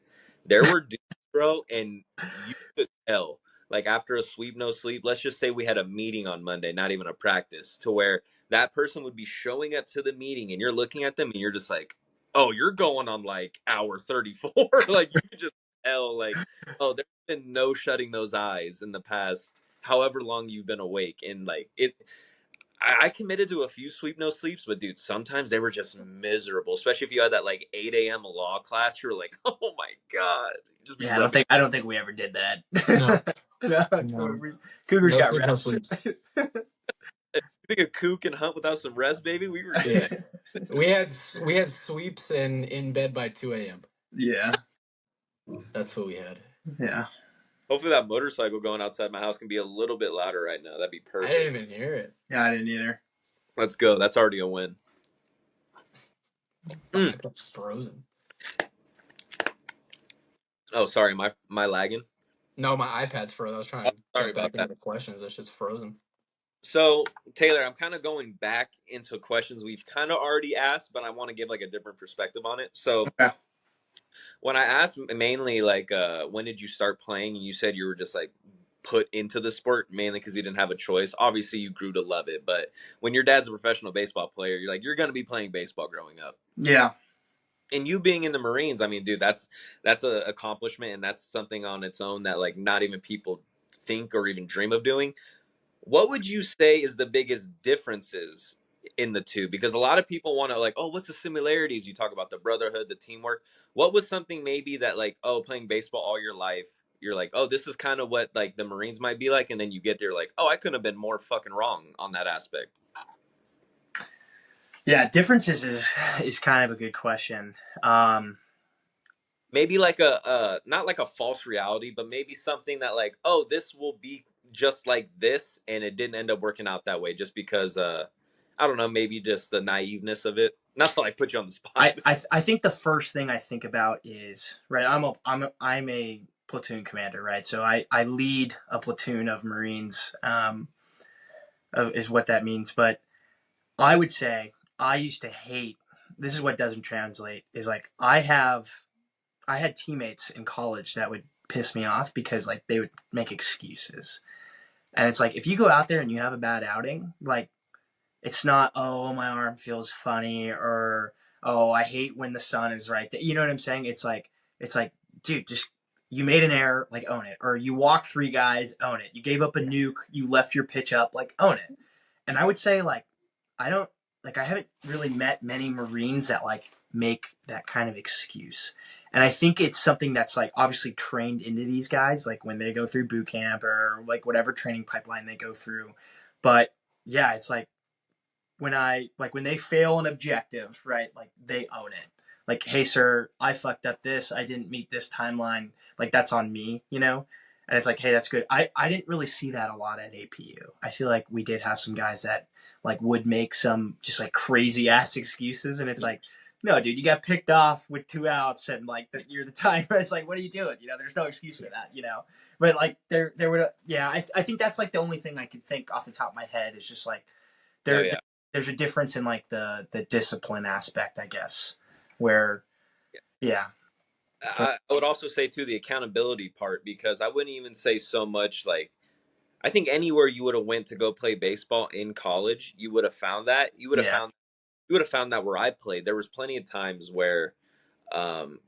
There were dudes, bro, and you could tell, like after a sweep no sleep, let's just say we had a meeting on Monday, not even a practice, to where that person would be showing up to the meeting and you're looking at them and you're just like, oh, you're going on like hour 34. Like you could just tell, like, oh, there's been no shutting those eyes in the past however long you've been awake. And like I committed to a few sweep no sleeps, but dude, sometimes they were just miserable, especially if you had that like 8 a.m. law class. You were like, oh my God. I don't think we ever did that. No. Cougars got rest. You think a coot can hunt without some rest, baby? We were we had sweeps and in bed by 2 a.m. Yeah. That's what we had. Yeah. Hopefully that motorcycle going outside my house can be a little bit louder right now. That'd be I perfect. didn't even hear it. Yeah, I didn't either. Let's go. That's already a win. My iPad's frozen. Oh, sorry. My lagging. No, my iPad's frozen. I was trying to sorry get back about into the questions. It's just frozen. So, Taylor, I'm kind of going back into questions we've kind of already asked, but I want to give like a different perspective on it. So, Okay. when I asked mainly like, when did you start playing? And you said you were just like put into the sport mainly because you didn't have a choice. Obviously, you grew to love it, but when your dad's a professional baseball player, you're like, you're going to be playing baseball growing up. Yeah. And you being in the Marines, I mean, dude, that's an accomplishment, and that's something on its own that like not even people think or even dream of doing. What would you say is the biggest differences in the two? Because a lot of people want to like, oh, what's the similarities? You talk about the brotherhood, the teamwork. What was something maybe that like, oh, playing baseball all your life, you're like, oh, this is kind of what like the Marines might be like, and then you get there like, oh, I couldn't have been more fucking wrong on that aspect. Yeah, differences is kind of a good question. Maybe like a not like a false reality, but maybe something that like, oh, this will be just like this, and it didn't end up working out that way just because I don't know, maybe just the naiveness of it. Not that I put you on the spot. I think the first thing I think about is right. I'm a platoon commander, right? So I lead a platoon of Marines, is what that means. But I would say I used to hate. This is what doesn't translate. Is like I had teammates in college that would piss me off because like they would make excuses, and it's like if you go out there and you have a bad outing, like it's not, oh, my arm feels funny, or oh, I hate when the sun is right there. You know what I'm saying? It's like, dude, just you made an error, like own it. Or you walked 3 guys, own it. You gave up a nuke, you left your pitch up, like own it. And I would say like I haven't really met many Marines that like make that kind of excuse. And I think it's something that's like obviously trained into these guys, like when they go through boot camp or like whatever training pipeline they go through. But yeah, it's like when they fail an objective, right? Like they own it. Like, hey sir, I fucked up this. I didn't meet this timeline. Like that's on me, you know? And it's like, hey, that's good. I didn't really see that a lot at APU. I feel like we did have some guys that like would make some just like crazy ass excuses. And it's like, no, dude, you got picked off with 2 outs and like you're the timer. It's like, what are you doing? You know, there's no excuse for that, you know? But like there would, yeah, I think that's like the only thing I could think off the top of my head is just like there's a difference in like the discipline aspect, I guess, where, yeah. I would also say too the accountability part, because I wouldn't even say so much like, I think anywhere you would have went to go play baseball in college, you would have found that. You would have found that where I played. There was plenty of times where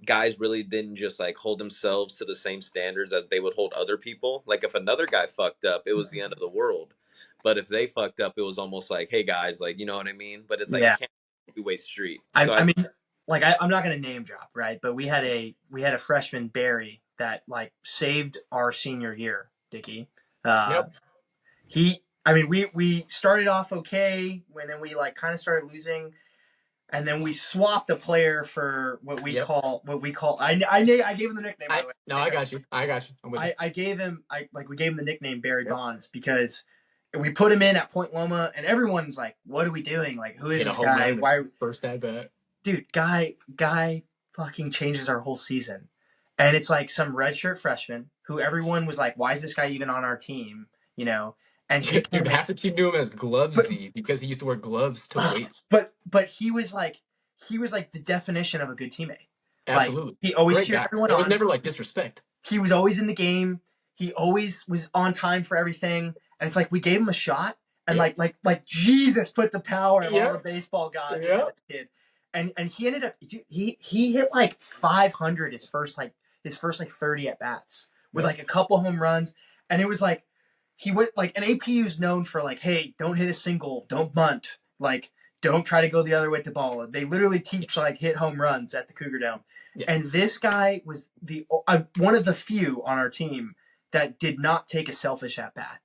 guys really didn't just like hold themselves to the same standards as they would hold other people. Like if another guy fucked up, it was the end of the world. But if they fucked up, it was almost like, hey guys, like, you know what I mean? But it's like, you can't two-way street. I mean, like I'm not going to name drop, right? But we had a freshman, Barry, that like saved our senior year, Dickie. Yep. We started off okay, and then we like kind of started losing, and then we swapped a player for what we call. I gave him the nickname. By the way. No, I got you. I'm with you. We gave him the nickname Barry Bonds because we put him in at Point Loma, and everyone's like, "What are we doing? Like, who is this guy? Why first at bat?" Dude, guy fucking changes our whole season, and it's like some redshirt freshman who everyone was like, "Why is this guy even on our team?" You know. And you'd have to keep doing him as Glovesy because he used to wear gloves to weights. But he was like the definition of a good teammate. Absolutely. Like, he always cheered everyone on. It was never like disrespect. He was always in the game. He always was on time for everything. And it's like we gave him a shot, and like Jesus put the power of all the baseball gods in this kid. And he ended up he hit like 500 his first 30 at bats with like a couple home runs, and it was like he went like an APU's known for like, hey, don't hit a single, don't bunt, like don't try to go the other way with the ball. They literally teach like hit home runs at the Cougar Dome. Yeah. And this guy was the one of the few on our team that did not take a selfish at bat.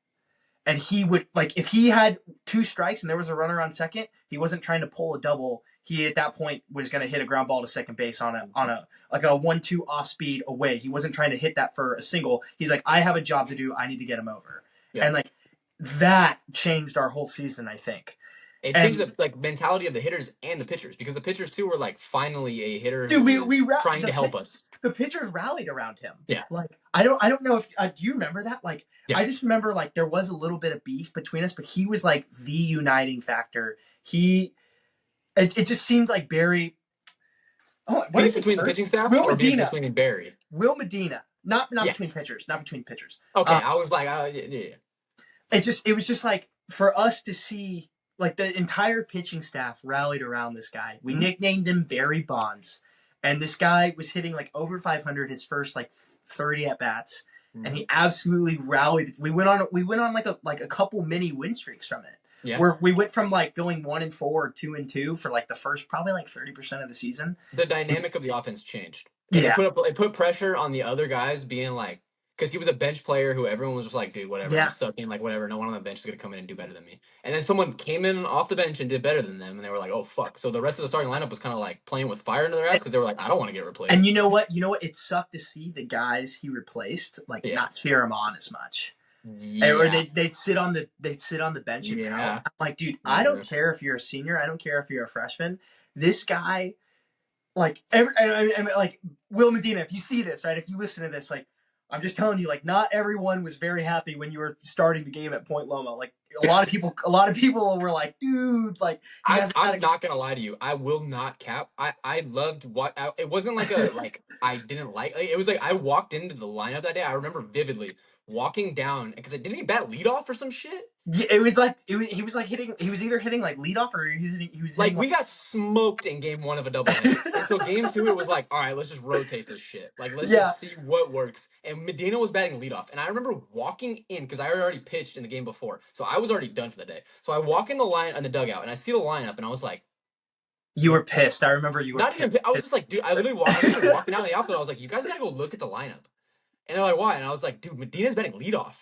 And he would like if he had 2 strikes and there was a runner on second, he wasn't trying to pull a double. he at that point was going to hit a ground ball to second base on a like a 1-2 off speed away. He wasn't trying to hit that for a single. He's like, I have a job to do. I need to get him over. Yeah. And like that changed our whole season, I think. It changed the like mentality of the hitters and the pitchers, because the pitchers too were like, finally a hitter Dude, who is trying to help us. The pitchers rallied around him. Yeah. Like I don't know if do you remember that? Like Yeah. I just remember like there was a little bit of beef between us, but he was like the uniting factor. It just seemed like Barry. Oh, what is between the pitching staff Will or Medina. between Barry? Will Medina, not Yeah. between pitchers, not between pitchers. Okay, I was like, yeah. It was just like for us to see like the entire pitching staff rallied around this guy. We nicknamed him Barry Bonds, and this guy was hitting like over 500 his first like 30 at bats, and he absolutely rallied. We went on like a couple mini win streaks from it. Yeah. Where we went from like going 1-4 or 2-2 for like the first probably like 30% of the season. The dynamic of the offense changed. Yeah. It put pressure on the other guys, being like, because he was a bench player who everyone was just like, dude, whatever, Yeah. I'm sucking, like whatever. No one on the bench is gonna come in and do better than me. And then someone came in off the bench and did better than them, and they were like, oh fuck. So the rest of the starting lineup was kind of like playing with fire into their ass, because they were like, I don't want to get replaced. And you know what? It sucked to see the guys he replaced like not cheer him on as much. Yeah. Or they'd sit on the bench and Yeah. I'm like, dude, I don't care if you're a senior, I don't care if you're a freshman. This guy, like like Will Medina, if you see this, right? If you listen to this, like I'm just telling you, like not everyone was very happy when you were starting the game at Point Loma. Like a lot of people were like, dude, like I'm not gonna lie to you. I will not cap. I loved what it wasn't like a like I didn't like. It was like I walked into the lineup that day. I remember vividly walking down because didn't he bat leadoff or some shit? Yeah, he was either hitting like leadoff or he was like hitting, we got smoked in game 1 of a doubleheader. And so game 2 it was like, all right, let's just rotate this shit. Like let's just see what works. And Medina was batting leadoff, and I remember walking in because I had already pitched in the game before, so I was already done for the day. So I walk in the dugout, and I see the lineup, and I was like, you were pissed. I remember you were not pissed. even. I was just like, dude, I literally walking down the outfield. I was like, you guys gotta go look at the lineup. And they're like, why? And I was like, dude, Medina's batting leadoff.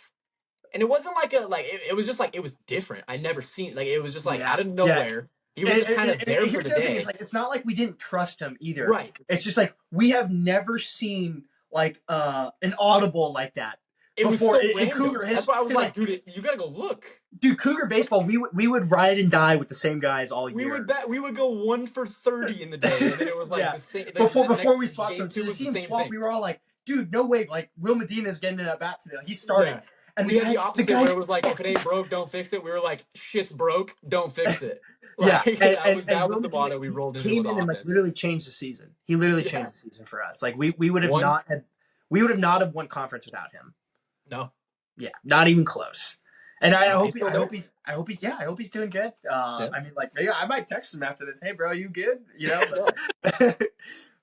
And it wasn't like it was just like, it was different. I never seen, like, it was just like out of nowhere. He was just kind of there for the day. It's like, it's not like we didn't trust him either. Right. It's just like, we have never seen like an audible like that before in Cougar history. That's why I was like, dude, you gotta go look. Dude, Cougar baseball, we would ride and die with the same guys all year. We would go 1 for 30 in the day, and then it was like the same. Before we swapped them, to see him swap, we were all like, dude, no way, like Will Medina's getting an at bat today. He's starting. Yeah. And we had the opposite where it was like, if it ain't broke, don't fix it. We were like, shit's broke, don't fix it. Like, that was the motto we rolled into. Came in and like literally changed the season. He literally changed the season for us. Like we would have not have won conference without him. No. Yeah, not even close. And I hope he's doing good. I mean, like maybe I might text him after this. Hey, bro, you good? You know.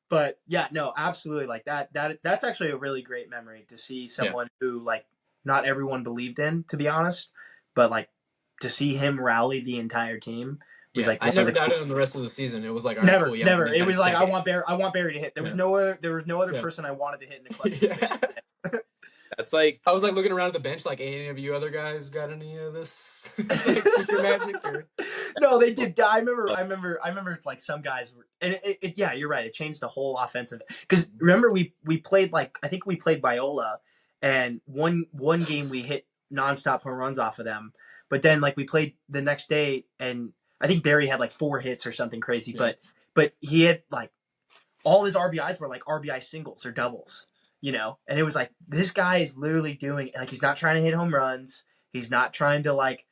But yeah, no, absolutely. Like that's actually a really great memory to see someone who like not everyone believed in, to be honest, but like to see him rally the entire team was like I never doubted him the rest of the season. It was like, all right, never, cool, never. It was like I want Barry to hit. There was no other person I wanted to hit in the clutch situation. That's like I was like looking around at the bench, like any of you other guys got any of this like, secret magic? Or... No, they did. I remember like some guys were, and yeah, you're right. It changed the whole offensive. Because remember we played like I think we played Biola, and one game we hit nonstop home runs off of them. But then like we played the next day, and I think Barry had like 4 hits or something crazy. Yeah. But he had like all his RBIs were like RBI singles or doubles. You know, and it was like, this guy is literally doing, like, he's not trying to hit home runs. He's not trying to, like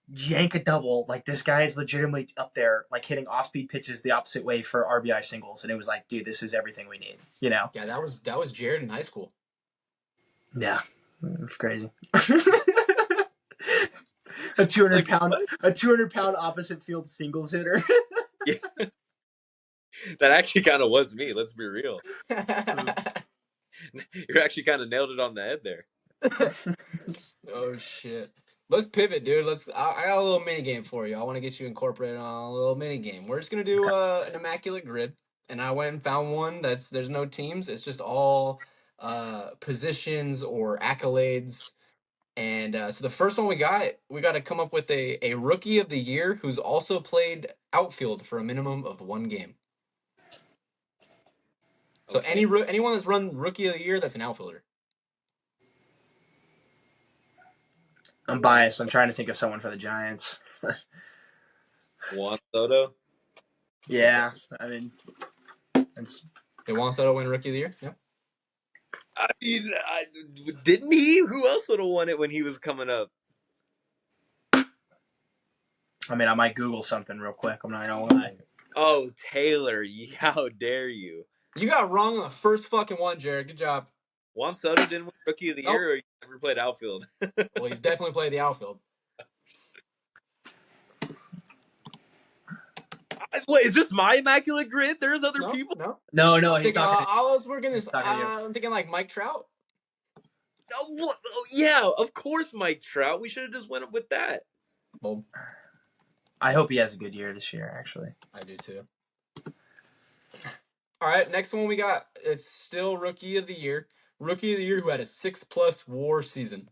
yank a double. Like, this guy is legitimately up there, like, hitting off-speed pitches the opposite way for RBI singles. And it was like, dude, this is everything we need, you know? Yeah, that was Jared in high school. Yeah, it's crazy. a 200-pound opposite field singles hitter. Yeah. That actually kind of was me. Let's be real. You actually kind of nailed it on the head there. Oh shit! Let's pivot, dude. I got a little mini game for you. I want to get you incorporated on a little mini game. We're just gonna do an immaculate grid, and I went and found one there's no teams. It's just all positions or accolades, And so the first one we got to come up with a rookie of the year who's also played outfield for a minimum of one game. So Okay. anyone that's run rookie of the year, that's an outfielder. I'm biased. I'm trying to think of someone for the Giants. Juan Soto. Yeah, I mean, it's, Did Juan Soto win rookie of the year? Yeah. I mean, didn't he? Who else would have won it when he was coming up? I mean, I might Google something real quick. I'm not gonna lie. Oh, Taylor. How dare you? You got wrong on the first fucking one, Jared. Good job. Juan Soto didn't win rookie of the year, or he never played outfield? Well, he's definitely played the outfield. Wait, is this my immaculate grid? There's other people. No, I'm he's thinking, not. I was working this. not gonna I'm thinking like Mike Trout. Oh, what? Oh, yeah, of course, Mike Trout. We should have just went up with that. Well, I hope he has a good year this year. Actually, I do too. All right, next one we got. It's still rookie of the year. Rookie of the year who had a 6+ WAR season.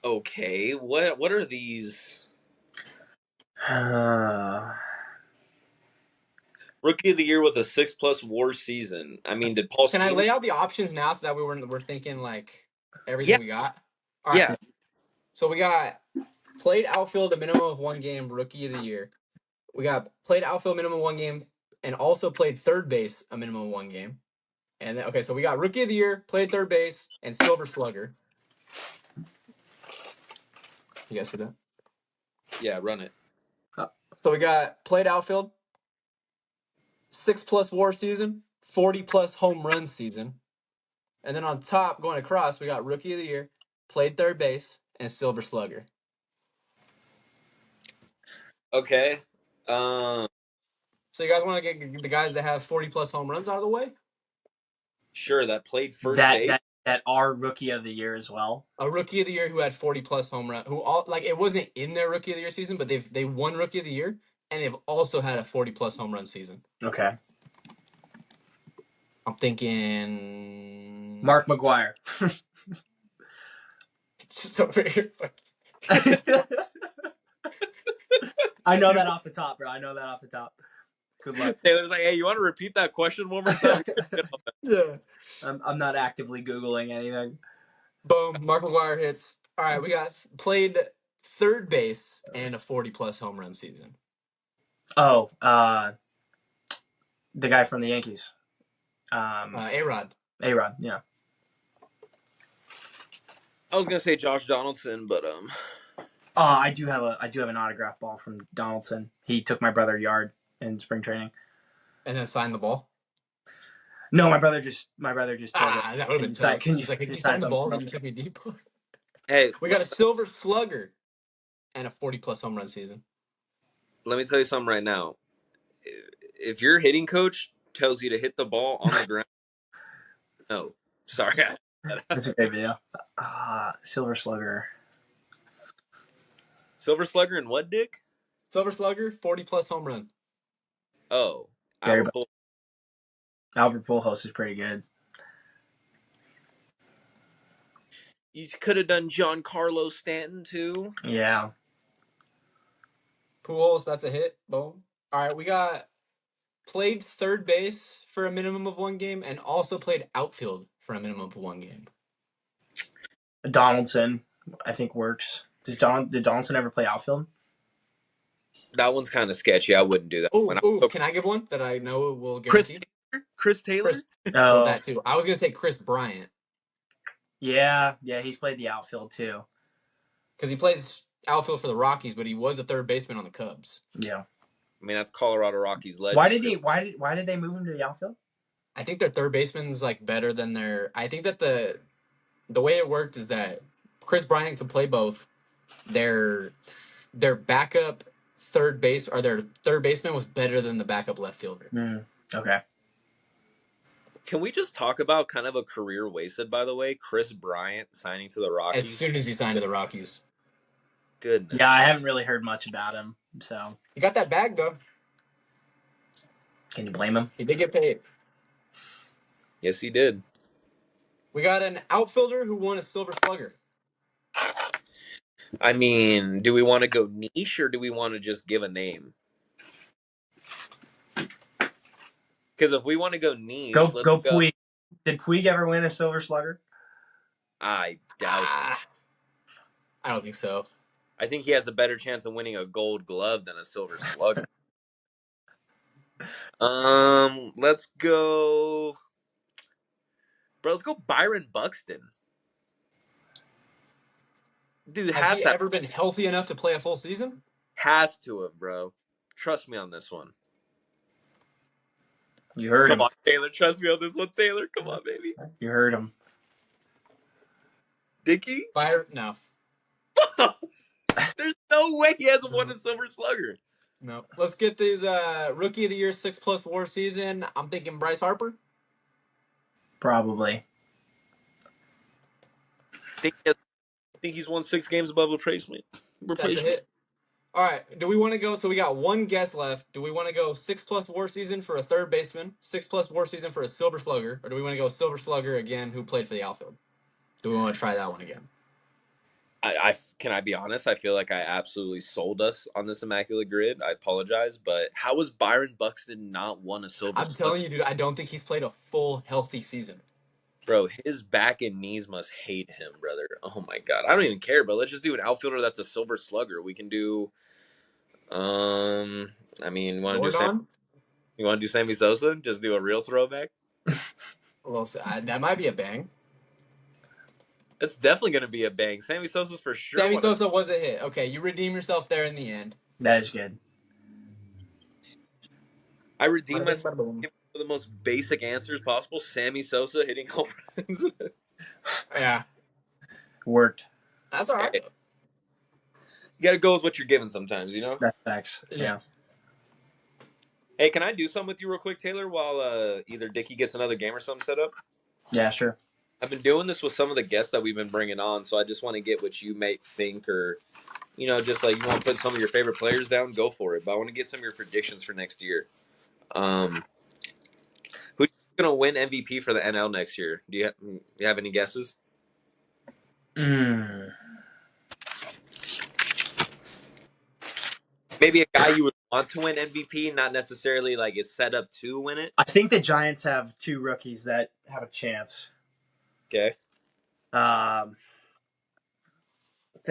Okay, what are these? Rookie of the year with a 6+ WAR season. I mean, did Paul? Can I lay out the options now so that we're thinking like everything we got? All right. Yeah. So we got played outfield a minimum of one game, rookie of the year. We got played outfield minimum one game, and also played third base a minimum of one game. And then, okay, so we got rookie of the year, played third base, and silver slugger. You guys see that? Yeah, run it. So we got played outfield, 6+ WAR season, 40+ home run season. And then on top, going across, we got rookie of the year, played third base, and silver slugger. Okay. So you guys want to get the guys that have 40+ home runs out of the way? Sure, that played first base. That are rookie of the year as well. A rookie of the year who had 40+ home run, who all like it wasn't in their rookie of the year season, but they won rookie of the year, and they've also had a 40+ home run season. Okay. I'm thinking Mark McGwire. Just over here. I know that off the top, bro. I know that off the top. Good luck. Taylor's like, hey, you want to repeat that question one more time? Yeah. I'm not actively Googling anything. Boom. Mark McGwire hits. All right, we got played third base and a 40+ home run season. Oh, the guy from the Yankees. A-Rod. A-Rod, yeah. I was gonna say Josh Donaldson, but I do have an autograph ball from Donaldson. He took my brother yard in spring training. And then signed the ball. No, my brother just told it. That would have been tough. He's like, can you sign the ball? Then you took me deep. hey, We got a silver slugger and a 40+ home run season. let me tell you something right now. If your hitting coach tells you to hit the ball on the ground, no, sorry. That's a great video. Silver slugger. Silver slugger and what, Dick? Silver slugger, 40+ home run. Oh, Albert Pujols is pretty good. You could have done Giancarlo Stanton too. Yeah. Pujols, that's a hit. Boom. All right, we got played third base for a minimum of one game and also played outfield for a minimum of one game. Donaldson, I think, works. Did Donaldson ever play outfield? That one's kind of sketchy. I wouldn't do that. Can I give one that I know will guarantee? Chris Taylor? Oh, that too. I was going to say Chris Bryant. Yeah, he's played the outfield too. Because he plays outfield for the Rockies, but he was a third baseman on the Cubs. Yeah. I mean, that's Colorado Rockies legend. Why did they move him to the outfield? I think their third baseman's like better than their. I think that the way it worked is that Chris Bryant could play both. Their backup third base or their third baseman was better than the backup left fielder. Okay. Can we just talk about kind of a career wasted, by the way? Chris Bryant signing to the Rockies. As soon as he signed to the Rockies. Goodness. Yeah, I haven't really heard much about him. So He got that bag though. can you blame him? He did get paid. Yes, he did. We got an outfielder who won a silver slugger. I mean, do we want to go niche or do we want to just give a name? Because if we want to go niche, let's Go go. Puig. Did Puig ever win a Silver Slugger? I doubt. I don't think so. I think he has a better chance of winning a Gold Glove than a Silver Slugger. Let's go, bro. Let's go Byron Buxton. Dude, Has he ever been healthy enough to play a full season? Has to have, bro. Trust me on this one. You heard him. Come on, Taylor. Trust me on this one, Taylor. Come on, baby. You heard him. Dickey? No. There's no way he hasn't won a Silver Slugger. No. Let's get these Rookie of the Year 6+ WAR season. I'm thinking Bryce Harper. Probably. I think he's won 6 games above replacement. That's a hit. All right. Do we want to go? So we got one guess left. Do we want to go 6+ WAR season for a third baseman, 6+ WAR season for a Silver Slugger, or do we want to go Silver Slugger again who played for the outfield? Do we want to try that one again? Can I be honest? I feel like I absolutely sold us on this immaculate grid. I apologize, but how has Byron Buxton not won a Silver Slugger? I'm telling you, dude, I don't think he's played a full healthy season. Bro, his back and knees must hate him, brother. Oh my god, I don't even care. But let's just do an outfielder that's a Silver Slugger. We can do. I mean, you want to do Sammy Sosa? Just do a real throwback. Well, that might be a bang. It's definitely going to be a bang. Sammy Sosa's for sure. Sammy Sosa was a hit. Okay, you redeem yourself there in the end. That is good. I redeem myself for the most basic answers possible. Sammy Sosa hitting home runs. Yeah. Worked. That's all right. Hey, you got to go with what you're given sometimes, you know? That's facts. Yeah. Hey, can I do something with you real quick, Taylor, while either Dickie gets another game or something set up? Yeah, sure. I've been doing this with some of the guests that we've been bringing on, so I just want to get what you may think or, you know, just like you want to put some of your favorite players down, go for it. But I want to get some of your predictions for next year. Who's going to win MVP for the NL next year? Do you have any guesses? Maybe a guy you would want to win MVP, not necessarily like is set up to win it. I think the Giants have 2 rookies that have a chance. Okay. They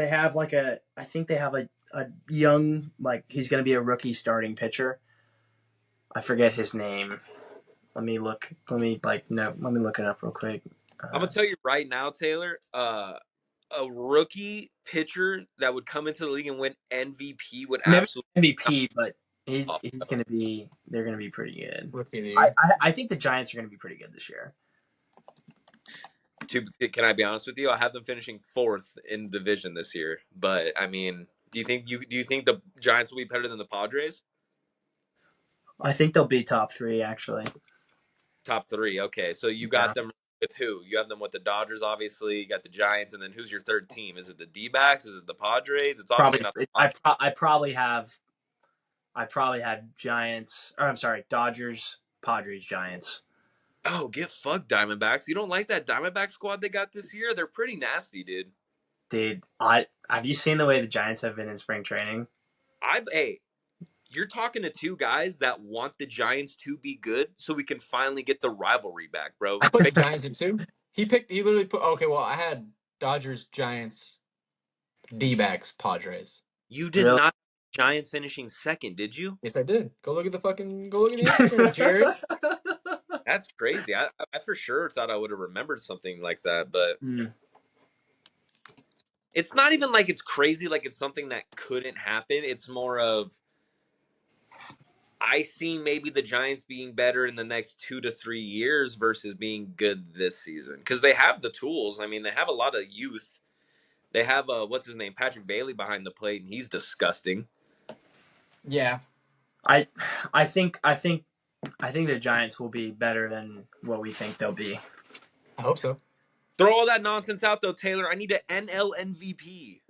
have I think they have a young, like, he's going to be a rookie starting pitcher. I forget his name. Let me look it up real quick. I'm going to tell you right now, Taylor, a rookie pitcher that would come into the league and win MVP would absolutely MVP, but he's going to be, they're going to be pretty good. Rookie of the Year. I think the Giants are going to be pretty good this year. Can I be honest with you? I have them finishing 4th in division this year. But I mean, do you think the Giants will be better than the Padres? I think they'll be top 3 actually. Top 3, okay. So you got them with who? You have them with the Dodgers, obviously. You got the Giants, and then who's your third team? Is it the D-backs? Is it the Padres? It's obviously not the Padres. I probably had Giants. Or I'm sorry, Dodgers, Padres, Giants. Oh, get fucked, Diamondbacks. You don't like that Diamondback squad they got this year? They're pretty nasty, dude. Dude, have you seen the way the Giants have been in spring training? Hey, you're talking to 2 guys that want the Giants to be good so we can finally get the rivalry back, bro. I put the Giants in 2. He literally put, okay, well, I had Dodgers, Giants, D-backs, Padres. You did not Giants finishing 2nd, did you? Yes, I did. Go look at the Instagram, Jared. That's crazy. I for sure thought I would have remembered something like that, but it's not even like it's crazy, like it's something that couldn't happen. It's more of I see maybe the Giants being better in the next 2 to 3 years versus being good this season because they have the tools. I mean, they have a lot of youth. They have what's his name, Patrick Bailey behind the plate, and he's disgusting. Yeah, I think the Giants will be better than what we think they'll be. I hope so. Throw all that nonsense out, though, Taylor. I need an NL MVP.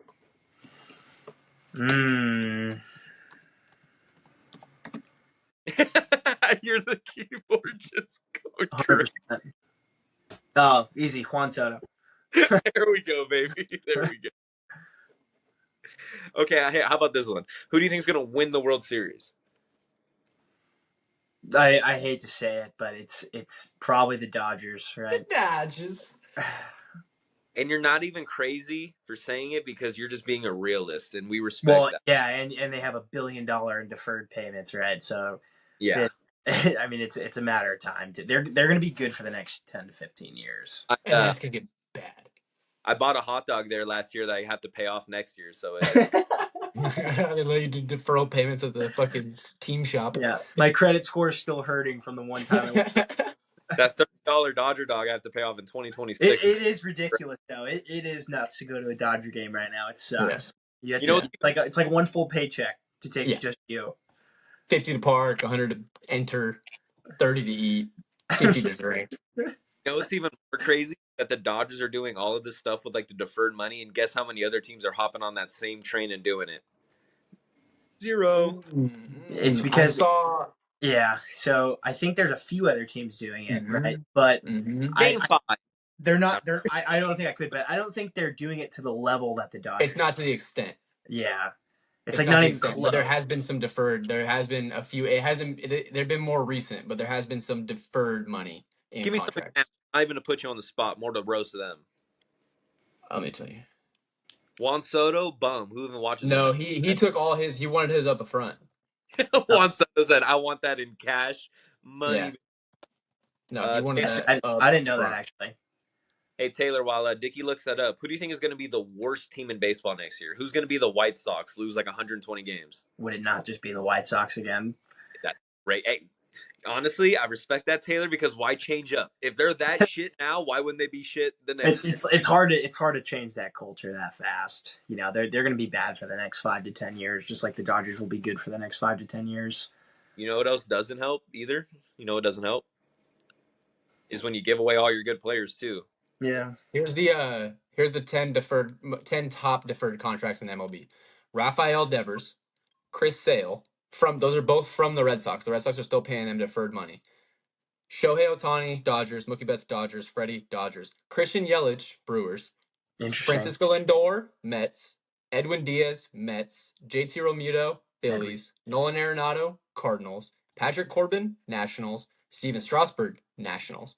You're the keyboard just going crazy. Oh, easy. Juan Soto. There we go, baby. There we go. Okay, how about this one? Who do you think is going to win the World Series? I hate to say it, but it's probably the Dodgers, right? Dodgers. And you're not even crazy for saying it because you're just being a realist, and we respect Well, that. yeah, and they have $1 billion in deferred payments, right? So Yeah. I mean, it's a matter of time. They're going to be good for the next 10 to 15 years. And then it's gonna get bad. I bought a hot dog there last year that I have to pay off next year, so They let you do deferral payments at the fucking team shop. Yeah, my credit score is still hurting from the one time I went. that $30 Dodger dog I have to pay off in 2026. It is ridiculous, though. It is nuts to go to a Dodger game right now. It sucks. Yeah. It's like one full paycheck to take just you. 50 to park, 100 to enter, 30 to eat, 50 to drink. It's even more crazy that the Dodgers are doing all of this stuff with like the deferred money, and guess how many other teams are hopping on that same train and doing it? 0. It's because yeah. So I think there's a few other teams doing it, right? But Game 5. They're not. I don't think I could, but I don't think they're doing it to the level that the Dodgers. It's not to the extent. Yeah. It's like not even close. But there has been some deferred. There has been a few. It hasn't. They've been more recent, but there has been some deferred money in Give me contracts. something. Not even to put you on the spot, more to roast them. Let me tell you. Juan Soto, bum. Who even watches? No, he took all his. He wanted his up front. Juan Soto said, "I want that in cash, money." Yeah. No, he wanted that. I didn't know that actually. Hey Taylor, while Dickie looks that up, who do you think is going to be the worst team in baseball next year? Who's going to be the White Sox? Lose like 120 games? Would it not just be the White Sox again? That's right. Hey, honestly, I respect that, Taylor, because why change up? If they're that shit now, why wouldn't they be shit the next? It's hard to change that culture that fast. You know, they're going to be bad for the next 5 to 10 years, just like the Dodgers will be good for the next 5 to 10 years. You know what else doesn't help either? You know what doesn't help is when you give away all your good players too. Yeah. Here's the 10 top deferred contracts in MLB. Rafael Devers, Chris Sale, those are both from the Red Sox. The Red Sox are still paying them deferred money. Shohei Ohtani, Dodgers. Mookie Betts, Dodgers. Freddie, Dodgers. Christian Yelich, Brewers. Interesting. Francisco Lindor, Mets. Edwin Diaz, Mets. JT Realmuto, Phillies. Nolan Arenado, Cardinals. Patrick Corbin, Nationals. Steven Strasburg, Nationals.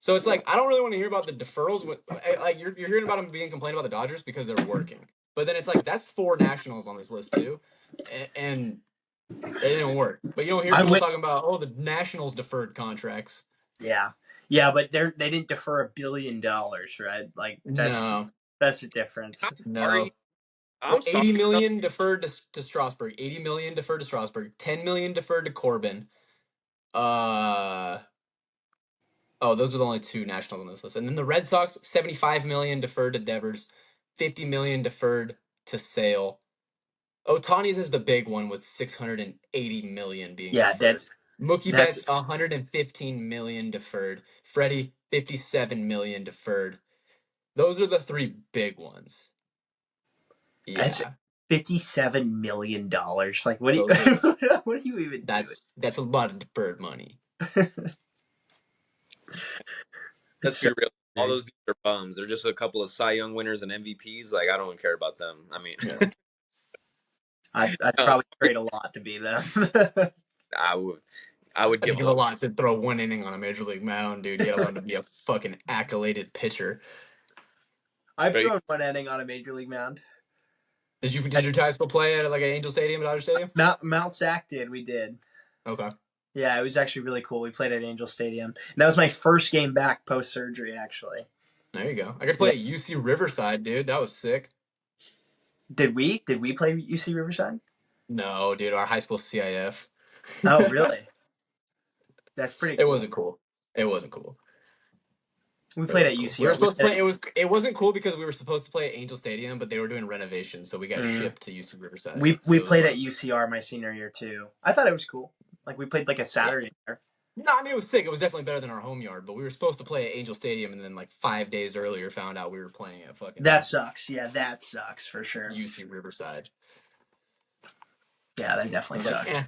So it's like, I don't really want to hear about the deferrals. Like you're hearing about them being complained about the Dodgers because they're working. But then it's like, that's 4 Nationals on this list too. And it didn't work. But you don't hear people talking about, the Nationals deferred contracts. Yeah. Yeah, but they didn't defer $1 billion, right? Like that's the difference. No. 80 million deferred to Strasburg. 80 million deferred to Strasburg. 10 million deferred to Corbin. Those are the only 2 Nationals on this list. And then the Red Sox, 75 million deferred to Devers, 50 million deferred to Sale. Ohtani's is the big one with 680 million being deferred. Mookie Betts, 115 million deferred. Freddie, 57 million deferred. Those are the 3 big ones. Yeah. That's $57 million. Like, what do you what do you even do? That's a lot of deferred money. Let's be real. All those dudes are bums. They're just a couple of Cy Young winners and MVPs. Like, I don't care about them. I mean, I'd probably trade a lot to be them. I would give a lot to throw 1 inning on a major league mound, dude. You gotta learn to be a fucking accoladed pitcher. I've thrown 1 inning on a major league mound. Did your high school play at like an Angel Stadium, Dodger Stadium? Mount Sac did. We did. Okay. Yeah, it was actually really cool. We played at Angel Stadium. And that was my first game back post-surgery, actually. There you go. I got to play at UC Riverside, dude. That was sick. Did we play UC Riverside? No, dude. Our high school CIF. Oh, really? That's pretty cool. It wasn't cool. We played at UC. We were supposed to play. It wasn't cool because we were supposed to play at Angel Stadium, but they were doing renovations, so we got shipped to UC Riverside. We played at UCR my senior year too. I thought it was cool. Like, we played like a Saturday there. No, I mean, it was sick. It was definitely better than our home yard, but we were supposed to play at Angel Stadium, and then like 5 days earlier found out we were playing at fucking... That sucks. Yeah, that sucks for sure. UC Riverside. Yeah, that definitely sucks. Yeah.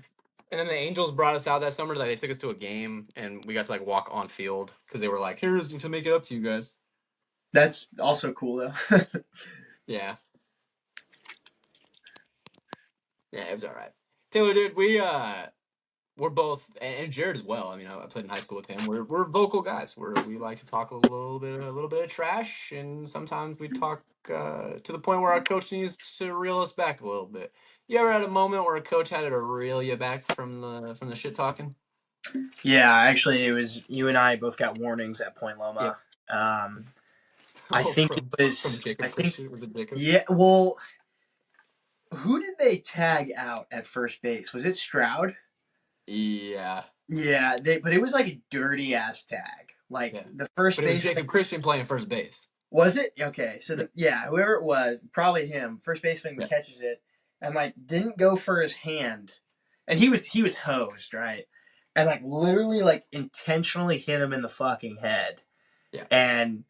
And then the Angels brought us out that summer. Like, they took us to a game, and we got to like walk on field because they were like, "Here's to make it up to you guys." That's also cool though. Yeah. Yeah, it was all right. Taylor, dude, we're both, and Jared as well. I mean, I played in high school with him. We're vocal guys. We like to talk a little bit of trash, and sometimes we talk to the point where our coach needs to reel us back a little bit. You ever had a moment where a coach had to reel you back from the shit talking? Yeah, actually, it was you and I both got warnings at Point Yeah. Loma. I think it from was. Jacob I think Christian. Was it Jacob? yeah. Well, who did they tag out at first base? Was it Stroud? Yeah. Yeah, but it was like a dirty ass tag. Like Yeah. the first But it was base Jacob Christian playing first base. was it? Okay, so whoever it was, probably him. First baseman Yeah. catches it and like didn't go for his hand, and he was hosed, right? And like literally like intentionally hit him in the fucking head. Yeah. And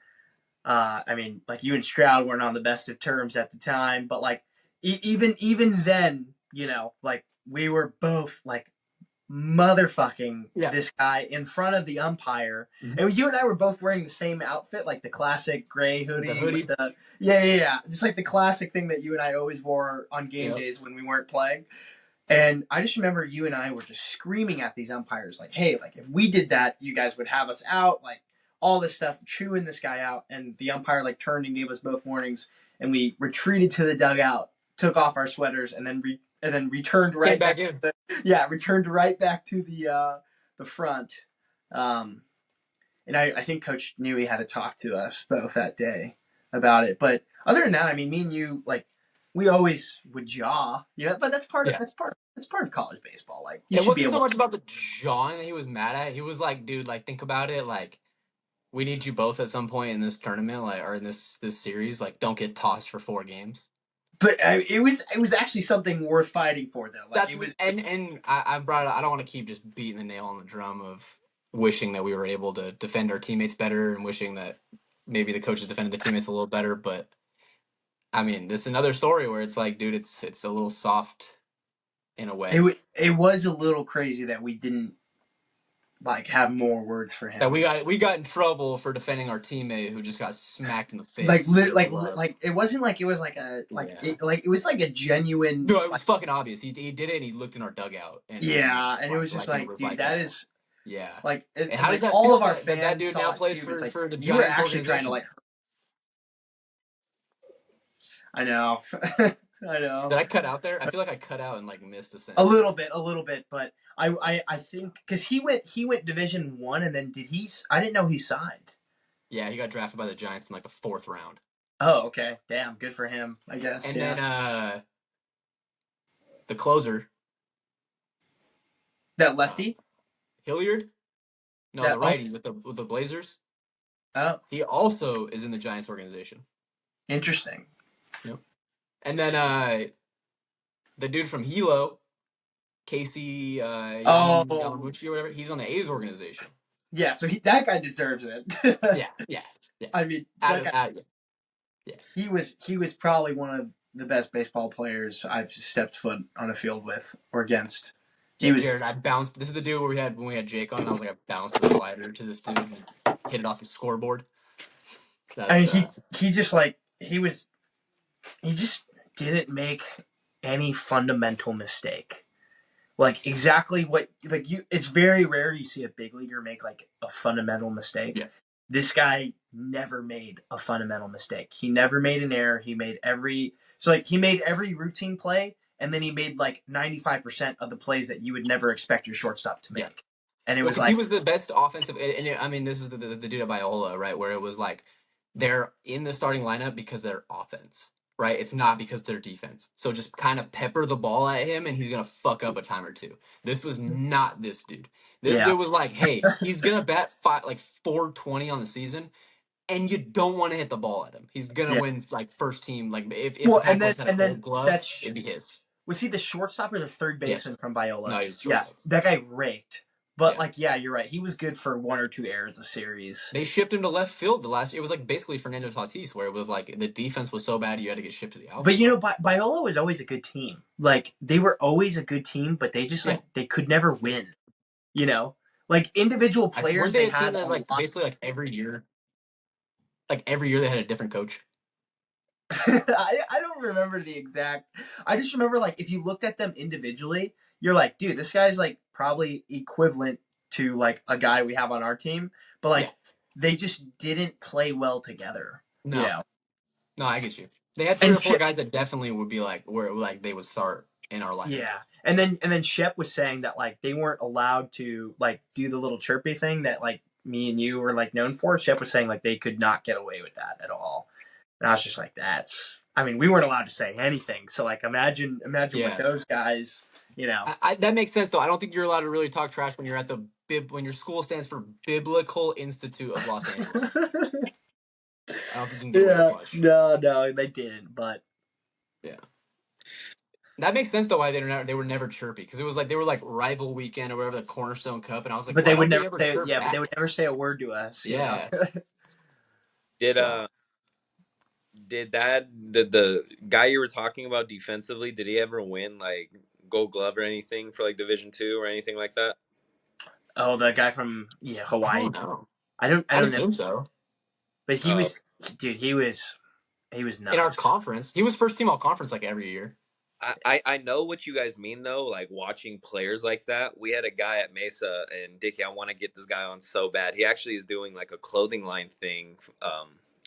I mean, like you and Stroud weren't on the best of terms at the time, but like even then, like we were both like motherfucking this guy in front of the umpire. Mm-hmm. And you and I were both wearing the same outfit, like the classic gray hoodie. The hoodie. With yeah. Just like the classic thing that you and I always wore on game days when we weren't playing. And I just remember you and I were just screaming at these umpires, like, hey, like if we did that, you guys would have us out, like all this stuff, chewing this guy out. And the umpire like turned and gave us both warnings, and we retreated to the dugout, took off our sweaters, and then returned right back in. Returned right back to the front. And I think Coach knew he had to talk to us both that day about it. But other than that, I mean, me and you, like, we always would jaw, but that's part of college baseball. Like, it wasn't so much about the jawing that he was mad at. He was like, dude, like, think about it, like, we need you both at some point in this tournament, like, or in this series, like, don't get tossed for 4 games. But it was actually something worth fighting for, though. Like, it was, and I brought it. I don't want to keep just beating the nail on the drum of wishing that we were able to defend our teammates better and wishing that maybe the coaches defended the teammates a little better. But I mean, this is another story where it's like, dude, it's a little soft in a way. It was a little crazy that we didn't like have more words for him. That we got in trouble for defending our teammate who just got smacked in the face. Like it wasn't like it was like a it was like a genuine. No, it was fucking obvious. He did it. And he looked in our dugout. And it was just like, dude, like, that is. Yeah. Like, and how does that all feel of our fans? That dude now plays for the Giants. You were actually trying to like. I know. I know. Did I cut out there? I feel like I cut out and like missed a sentence. A little bit, but I think because he went Division I, and then I didn't know he signed. Yeah, he got drafted by the Giants in like the 4th round. Oh, okay. Damn, good for him, I guess. And then the closer. That lefty? Hilliard? No, the righty with the Blazers. Oh. He also is in the Giants organization. Interesting. Yep. And then the dude from Hilo, Casey Yamaguchi or whatever, he's on the A's organization. Yeah, so that guy deserves it. yeah. I mean, he was probably one of the best baseball players I've stepped foot on a field with or against. Jared, I bounced. This is the dude when we had Jake on. I was like, I bounced the slider to this dude and hit it off the scoreboard. He just like he just didn't make any fundamental mistake. Like exactly what it's very rare you see a big leaguer make like a fundamental mistake. Yeah. This guy never made a fundamental mistake. He never made an error. He made every routine play, and then he made like 95% of the plays that you would never expect your shortstop to make. Yeah. And it was like he was the best offensive. And I mean, this is the dude at Biola, right? Where it was like they're in the starting lineup because they're offense. Right? It's not because they're defense. So just kind of pepper the ball at him and he's going to fuck up a time or two. This was not this dude. This dude was like, hey, he's going to bat 420 on the season and you don't want to hit the ball at him. He's going to win like first team. Like if had a gold glove, it'd be his. Was he the shortstop or the third baseman from Biola? No, he was shortstop. Yeah, that guy raked. But you're right. He was good for 1 or 2 errors a series. They shipped him to left field it was like basically Fernando Tatis, where it was like the defense was so bad you had to get shipped to the outfield. But Biola was always a good team. Like they were always a good team, but they just they could never win. Like individual players they had that, like basically like every year. Like every year they had a different coach. I don't remember the exact. I just remember like if you looked at them individually, you're like, dude, this guy's like probably equivalent to like a guy we have on our team, but like Yeah. they just didn't play well together. You No. know, No, I get you. They had 3 and or 4 guys that definitely would be like where like they would start in our lineup. yeah, and then Shep was saying that like they weren't allowed to like do the little chirpy thing that like me and you were like known for. Shep was saying like they could not get away with that at all, and I was just like, that's. I mean, we weren't allowed to say anything, so like imagine Yeah. with those guys, you know. That makes sense though. I don't think you're allowed to really talk trash when you're at the when your school stands for Biblical Institute of Los Angeles. I don't think you can get away with much. No, they didn't. But yeah, that makes sense though. Why they were never chirpy because it was like they were like rival weekend or whatever, the Cornerstone Cup, and I was like, but they would why never don't say, chirp yeah, but back? they would never say a word to us. you Yeah. know? Did the guy you were talking about defensively, did he ever win like Gold Glove or anything for like Division II or anything like that? Oh, the guy from I Hawaii. don't know. I don't I know. assume so. But he was, dude. He was nuts. In our conference, he was first team all conference like every year. I know what you guys mean though, like watching players like that. We had a guy at Mesa, and Dickie, I want to get this guy on so bad. He actually is doing like a clothing line thing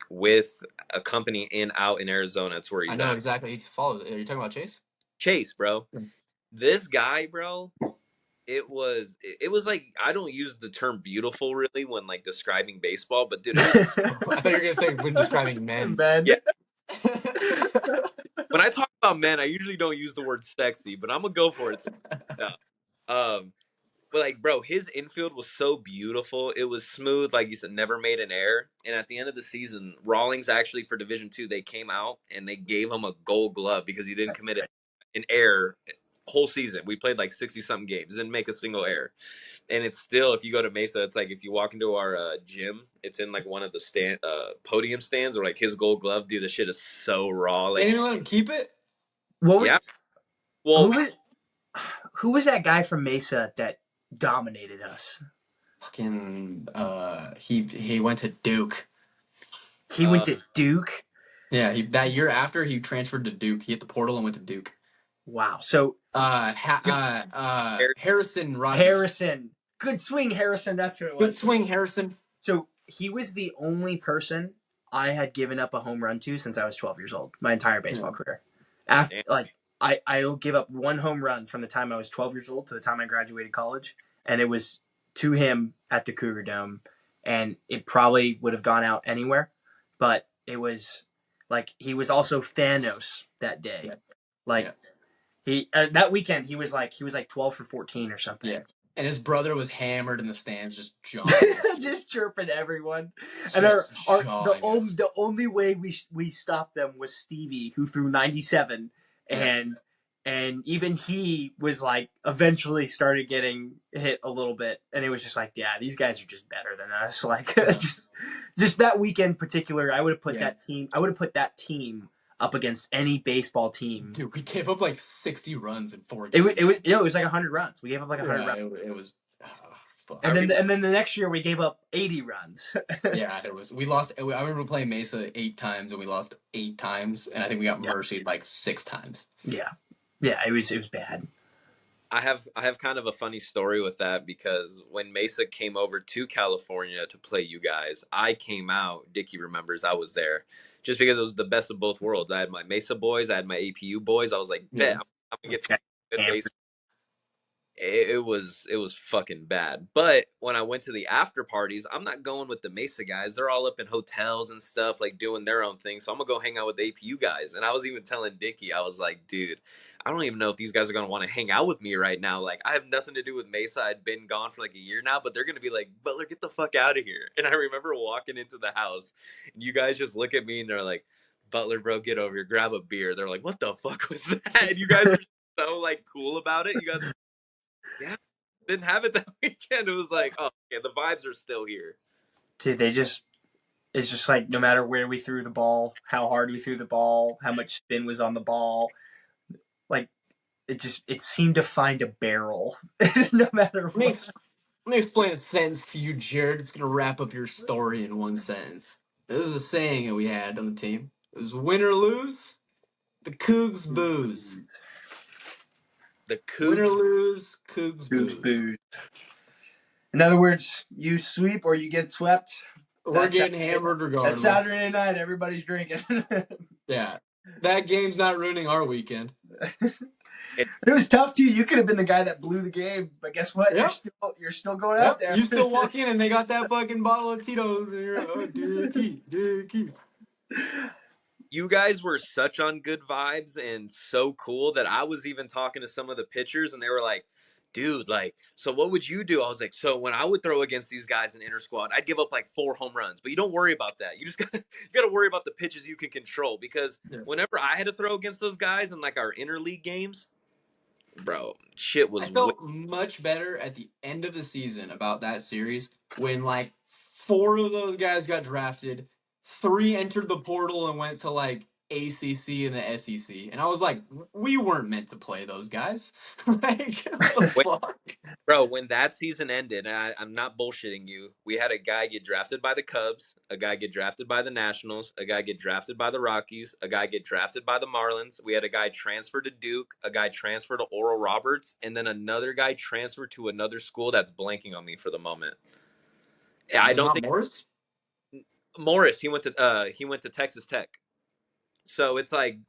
with a company out in Arizona. That's where he's I know at. exactly. He's followed. Are you talking about Chase? Chase, bro. This guy, bro, it was like, I don't use the term beautiful really when like describing baseball, but dude, I thought you were gonna say when describing men. Yeah. When I talk about men, I usually don't use the word sexy, but I'm gonna go for it. But like, bro, his infield was so beautiful. It was smooth, like you said, never made an error. And at the end of the season, Rawlings actually for Division II, they came out and they gave him a Gold Glove because he didn't commit an error whole season. We played like 60-something games, didn't make a single error. And it's still, if you go to Mesa, it's like if you walk into our gym, it's in like one of the podium stands, or like his Gold Glove. Dude, the shit is so raw. Like, They didn't let him keep it. yeah. Well, who was that guy from Mesa that dominated us? Fucking he went to Duke. He went to Duke. Yeah, that year after he transferred to Duke, he hit the portal and went to Duke. Wow. So Harrison Rogers. Harrison. Good swing, Harrison. That's who it was. Good swing, Harrison. So he was the only person I had given up a home run to since I was 12 years old, my entire baseball career. After I'll give up one home run from the time I was 12 years old to the time I graduated college, and it was to him at the Cougar Dome, and it probably would have gone out anywhere, but it was like he was also Thanos that day. Yeah. Like he that weekend he was like 12 for 14 or something. Yeah. And his brother was hammered in the stands, just jumping, just chirping everyone. Just And the only way we stopped them was Stevie, who threw 97, and even he was like eventually started getting hit a little bit, and it was just like, yeah, these guys are just better than us. Like just that weekend in particular, I would have put that team. I would have put that team up against any baseball team. Dude, we gave up like 60 runs in 4 games. It was like 100 runs. We gave up like 100 runs. It was and then the next year we gave up 80 runs. Yeah, it was. We lost. I remember playing Mesa 8 times and we lost 8 times, and I think we got mercied like 6 times. Yeah, it was bad. I have kind of a funny story with that, because when Mesa came over to California to play you guys, I came out. Dickie remembers I was there, just because it was the best of both worlds. I had my Mesa boys, I had my APU boys. I was like, bet I'm gonna get good baseball. It was fucking bad. But when I went to the after parties, I'm not going with the Mesa guys. They're all up in hotels and stuff, like doing their own thing. So I'm gonna go hang out with the APU guys. And I was even telling Dickie, I was like, dude, I don't even know if these guys are gonna want to hang out with me right now. Like, I have nothing to do with Mesa. I'd been gone for like a year now, but they're gonna be like, Butler, get the fuck out of here. And I remember walking into the house, and you guys just look at me and they're like, Butler, bro, get over here, grab a beer. They're like, what the fuck was that? And you guys are so like cool about it. You guys are, yeah, didn't have it that weekend. It was like, oh, okay, the vibes are still here. Dude, it's just like no matter where we threw the ball, how hard we threw the ball, how much spin was on the ball, like it seemed to find a barrel no matter what. Let me explain a sentence to you, Jared. It's gonna wrap up your story in one sentence. This is a saying that we had on the team. It was win or lose. The Cougs booze. The Win or Cougs. lose, Cougs booze. In other words, you sweep or you get swept. We're getting hammered regardless. That's Saturday night. Everybody's drinking. Yeah. That game's not ruining our weekend. It was tough too. You could have been the guy that blew the game, but guess what? Yep. You're still going out there. You still walk in and they got that fucking bottle of Tito's and you're like, Dickie. You guys were such on good vibes and so cool that I was even talking to some of the pitchers and they were like, dude, like, so what would you do? I was like, so when I would throw against these guys in inter squad, I'd give up like 4 home runs, but you don't worry about that. You just got to worry about the pitches you can control because whenever I had to throw against those guys in like our interleague games, bro, shit was. I felt much better at the end of the season about that series when like 4 of those guys got drafted, 3 entered the portal and went to like ACC and the SEC, and I was like, we weren't meant to play those guys. Like, what the fuck? Bro, when that season ended, I'm not bullshitting you. We had a guy get drafted by the Cubs, a guy get drafted by the Nationals, a guy get drafted by the Rockies, a guy get drafted by the Marlins. We had a guy transfer to Duke, a guy transfer to Oral Roberts, and then another guy transfer to another school that's blanking on me for the moment. I don't think Morris. Morris. He went to Texas Tech. So it's like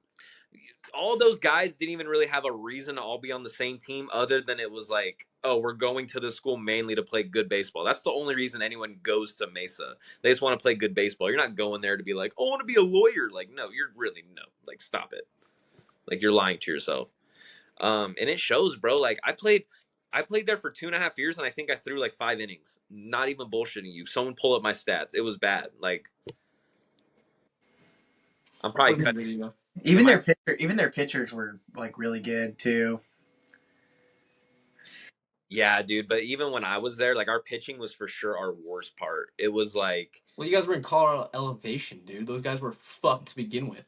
all those guys didn't even really have a reason to all be on the same team other than it was like, oh, we're going to this school mainly to play good baseball. That's the only reason anyone goes to Mesa. They just want to play good baseball. You're not going there to be like, oh, I want to be a lawyer. Like, no, no. Like, stop it. Like, you're lying to yourself. And it shows, bro. Like, I played there for 2.5 years, and I think I threw like 5 innings. Not even bullshitting you. Someone pull up my stats. It was bad. Like, I'm probably cutting. Even their pitchers were like really good too. Yeah, dude. But even when I was there, like our pitching was for sure our worst part. It was like, well, you guys were in Colorado Elevation, dude. Those guys were fucked to begin with.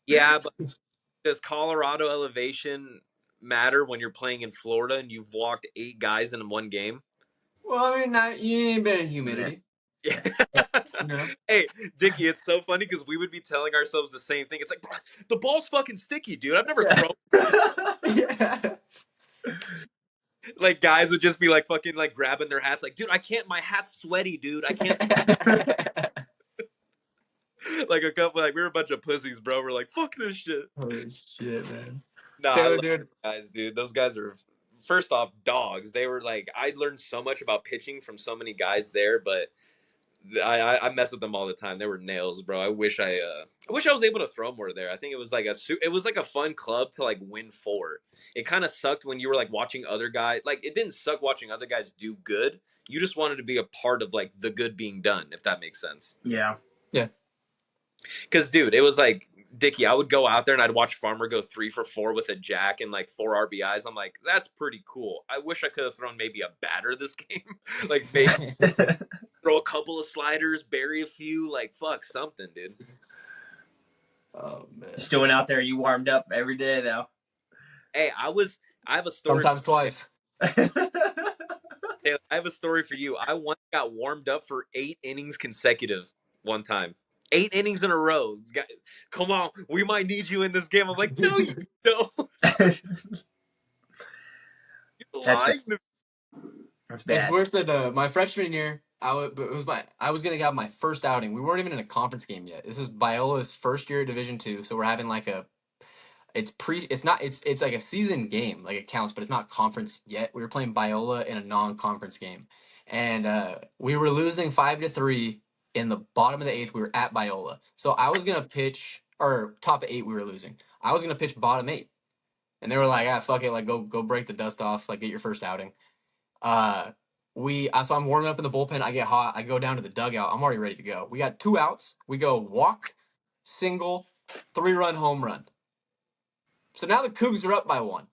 yeah, but does Colorado Elevation matter when you're playing in Florida and you've walked 8 guys in one game? Well, I mean, you ain't been in humidity. Yeah. Hey, Dickie, it's so funny because we would be telling ourselves the same thing. It's like, bro, the ball's fucking sticky, dude. I've never thrown. Yeah. Like guys would just be like fucking like grabbing their hats, like, dude, I can't. My hat's sweaty, dude. I can't. Like a couple, like we were a bunch of pussies, bro. We're like, fuck this shit. Holy shit, man. Nah, Taylor, dude. Guys, dude, those guys are first off dogs. They were like, I learned so much about pitching from so many guys there, but I mess with them all the time. They were nails, bro. I wish I was able to throw more there. I think it was like a fun club to like win for. It kind of sucked when you were like watching other guys. Like it didn't suck watching other guys do good. You just wanted to be a part of like the good being done, if that makes sense. Yeah. Yeah. Because dude, it was like Dickie. I would go out there and I'd watch Farmer go 3 for 4 with a jack and like 4 RBIs. I'm like, that's pretty cool. I wish I could have thrown maybe a batter this game, like maybe throw a couple of sliders, bury a few, like fuck something, dude. Oh man. Still went out there. You warmed up every day though. Hey, I have a story. Sometimes twice. Hey, I have a story for you. I once got warmed up for 8 innings consecutive one time. 8 innings in a row. Come on, we might need you in this game. I'm like, no, you don't. You're lying to me. That's bad. It's worse than my freshman year. I was gonna have my first outing. We weren't even in a conference game yet. This is Biola's first year at Division II, so we're having like it's like a season game, like it counts, but it's not conference yet. We were playing Biola in a non-conference game, and we were losing 5-3 in the bottom of the 8th. We were at Biola, so I was gonna pitch, or top of 8 we were losing. I was gonna pitch bottom 8, and they were like, fuck it, like go break the dust off, like get your first outing. So I'm warming up in the bullpen. I get hot. I go down to the dugout. I'm already ready to go. We got 2 outs. We go walk, single, 3-run home run. So now the Cougs are up by 1,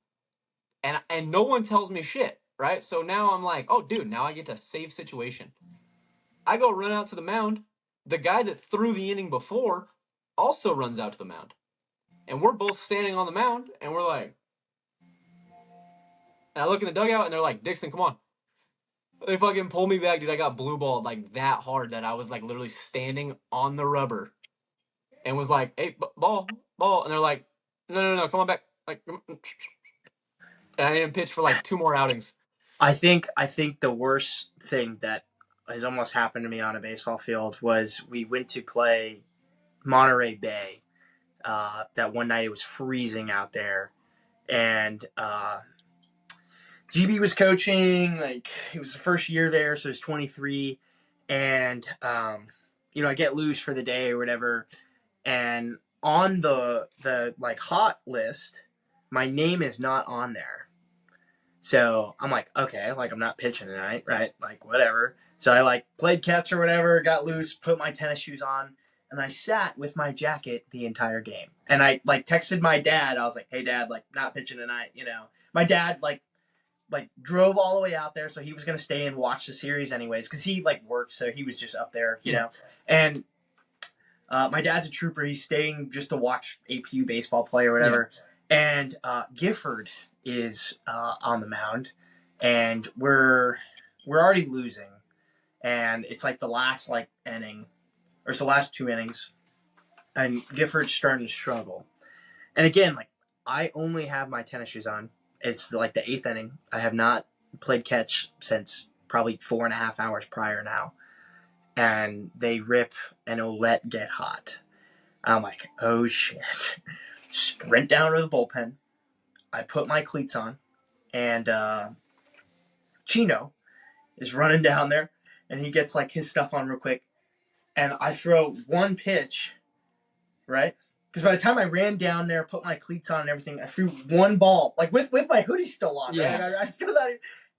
and no one tells me shit, right? So now I'm like, oh, dude, now I get to save situation. I go run out to the mound. The guy that threw the inning before also runs out to the mound, and we're both standing on the mound, and we're like, and I look in the dugout, and they're like, Dixon, come on. They fucking pulled me back, dude. I got blue balled like that hard that I was like literally standing on the rubber and was like, "Hey, ball," and they're like, "No, come on back." Like, and I didn't pitch for like 2 more outings. I think the worst thing that has almost happened to me on a baseball field was we went to play Monterey Bay. That one night it was freezing out there, and GB was coaching. Like, it was the first year there, so he's 23, and I get loose for the day or whatever, and on the like hot list, my name is not on there. So I'm like, okay, like I'm not pitching tonight, right? Like, whatever. So I like played catch or whatever, got loose, put my tennis shoes on, and I sat with my jacket the entire game. And I like texted my dad. I was like, hey dad, like not pitching tonight, My dad like drove all the way out there, so he was gonna stay and watch the series anyways, because he like worked, so he was just up there, And my dad's a trooper. He's staying just to watch APU baseball play or whatever. Yeah. And Gifford is on the mound, and we're already losing, and it's like the last inning, or it's the last 2 innings, and Gifford's starting to struggle. And again, like I only have my tennis shoes on. It's like the 8th inning. I have not played catch since probably 4.5 hours prior now. And they rip and Ouellette get hot. I'm like, oh shit. Sprint down to the bullpen. I put my cleats on. And Chino is running down there. And he gets like his stuff on real quick. And I throw one pitch, right? Because by the time I ran down there, put my cleats on and everything, I threw one ball, like with my hoodie still on. Yeah. Right? I still got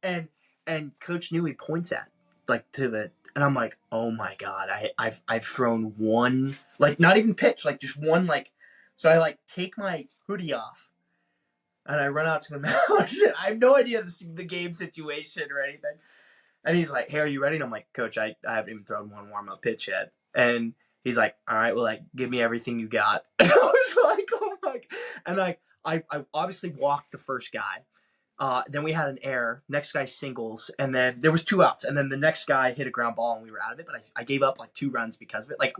it. And Coach Newey points at, like, to the, and I'm like, oh my God, I've thrown one, like not even pitch, like just one, like, so I like take my hoodie off and I run out to the mound. I have no idea the game situation or anything. And he's like, hey, are you ready? And I'm like, Coach, I haven't even thrown one warm-up pitch yet. And he's like, all right, well, like, give me everything you got. And I was like, oh my, and I obviously walked the first guy. Then we had an error. Next guy singles, and then there was 2 outs. And then the next guy hit a ground ball, and we were out of it. But I gave up like 2 runs because of it. Like,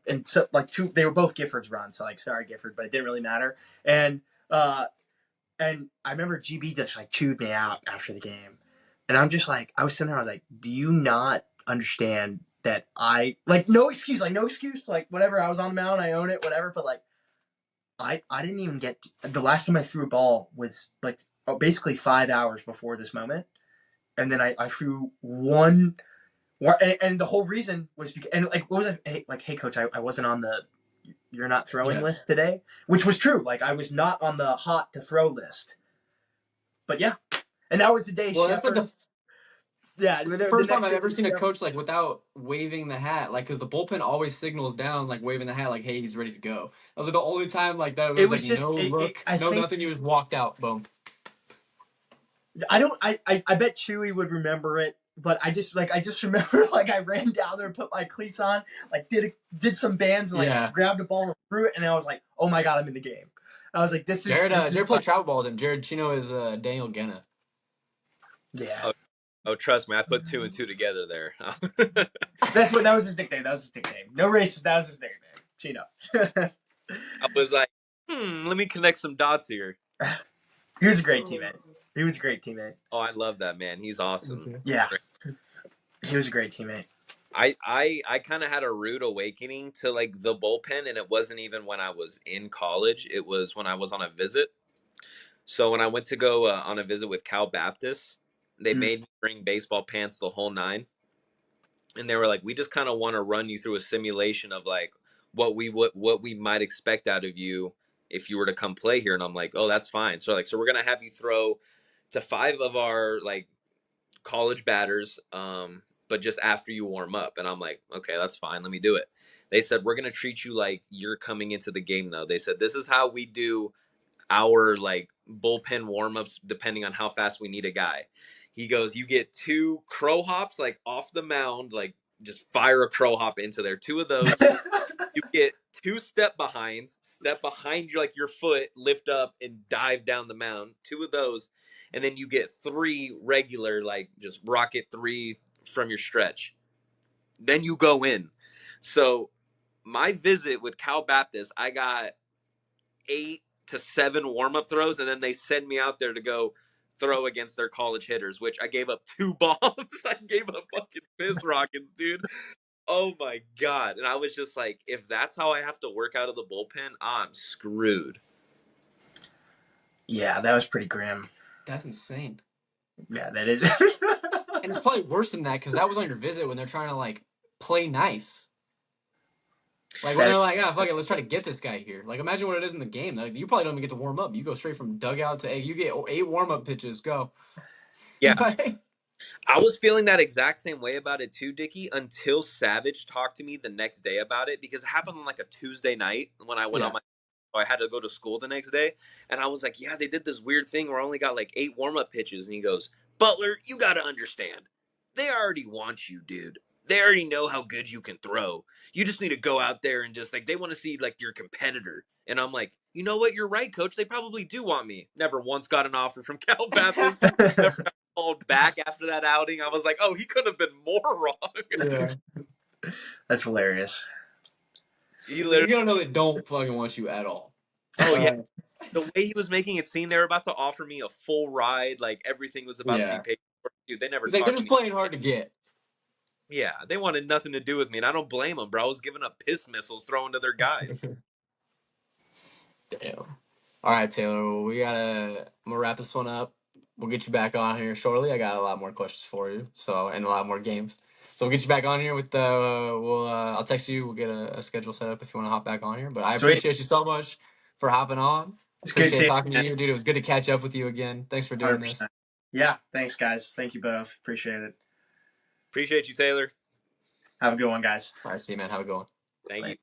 and so like 2, they were both Gifford's runs. So like, sorry Gifford, but it didn't really matter. And I remember GB just like chewed me out after the game, and I'm just like, I was sitting there, I was like, do you not understand that I like no excuse, like whatever. I was on the mound, I own it, whatever. But like, I didn't even get the last time I threw a ball was like basically 5 hours before this moment, and then I threw one, and the whole reason was because, and like, what was it? Hey coach, I wasn't on the you're not throwing list today, which was true. Like I was not on the hot to throw list, but yeah, and that was the day. Well, that's like the first time I've ever seen a coach like without waving the hat, like because the bullpen always signals down, like waving the hat, like hey, he's ready to go. That was like the only time like that was like just, no look, nothing. He just walked out, boom. I bet Chewy would remember it, but I just remember like I ran down there, put my cleats on, like did some bands, and like grabbed a ball and threw it, and I was like, oh my God, I'm in the game. I was like, this is Jared played travel ball with him. Jared Chino is Daniel Genna. Yeah. Oh, trust me, I put 2 and 2 together there. That was his nickname. No racist. That was his nickname. Chino. I was like, let me connect some dots here. He was a great teammate. Oh, I love that, man. He's awesome. Yeah. He was a great teammate. I kind of had a rude awakening to like the bullpen, and it wasn't even when I was in college. It was when I was on a visit. So when I went to go on a visit with Cal Baptist, they made me bring baseball pants the whole 9. And they were like, we just kind of want to run you through a simulation of like what we might expect out of you if you were to come play here. And I'm like, oh, that's fine. So like, so we're going to have you throw to 5 of our like college batters, but just after you warm up. And I'm like, okay, that's fine. Let me do it. They said, we're going to treat you like you're coming into the game though. They said, this is how we do our like bullpen warm-ups depending on how fast we need a guy. He goes, you get 2 crow hops, like off the mound, like just fire a crow hop into there. 2 of those. You get 2 step behind your foot, lift up and dive down the mound. 2 of those. And then you get 3 regular, like just rocket 3 from your stretch. Then you go in. So my visit with Cal Baptist, I got 8 to 7 warm-up throws, and then they send me out there to go throw against their college hitters, which I gave up 2 bombs. I gave up fucking piss rockets, dude. Oh my God. And I was just like, if that's how I have to work out of the bullpen, I'm screwed. Yeah, that was pretty grim. That's insane. Yeah, that is. And it's probably worse than that because that was on your visit when they're trying to like play nice. Like when they're like, fuck it, let's try to get this guy here. Like imagine what it is in the game. Like you probably don't even get to warm up. You go straight from dugout to you get 8 warm up pitches. Go. Yeah. I was feeling that exact same way about it too, Dickie, until Savage talked to me the next day about it, because it happened on like a Tuesday night when I went on I had to go to school the next day, and I was like, yeah, they did this weird thing where I only got like 8 warm-up pitches, and he goes, Butler, you got to understand, they already want you, dude. They already know how good you can throw. You just need to go out there and just like, they want to see like your competitor. And I'm like, you know what? You're right, coach. They probably do want me. Never once got an offer from Cal Baptist. Never got called back after that outing. I was like, oh, he couldn't have been more wrong. Yeah. That's hilarious. You're gonna know they don't fucking want you at all. Oh yeah. The way he was making it seem they were about to offer me a full ride, like everything was about to be paid for. Dude, they never. He's like, they're just playing hard to get. Yeah, they wanted nothing to do with me, and I don't blame them, bro. I was giving up piss missiles throwing to their guys. Damn. All right, Taylor. Well, I'm gonna wrap this one up. We'll get you back on here shortly. I got a lot more questions for you, and a lot more games. So we'll get you back on here with I'll text you. We'll get a schedule set up if you want to hop back on here. But I appreciate you so much for hopping on. It's appreciate good talking to you, dude. It was good to catch up with you again. Thanks for doing 100%. this. Yeah, thanks, guys. Thank you both. Appreciate it. Appreciate you, Taylor. Have a good one, guys. All right, see you, man. Have a good one. Thank you.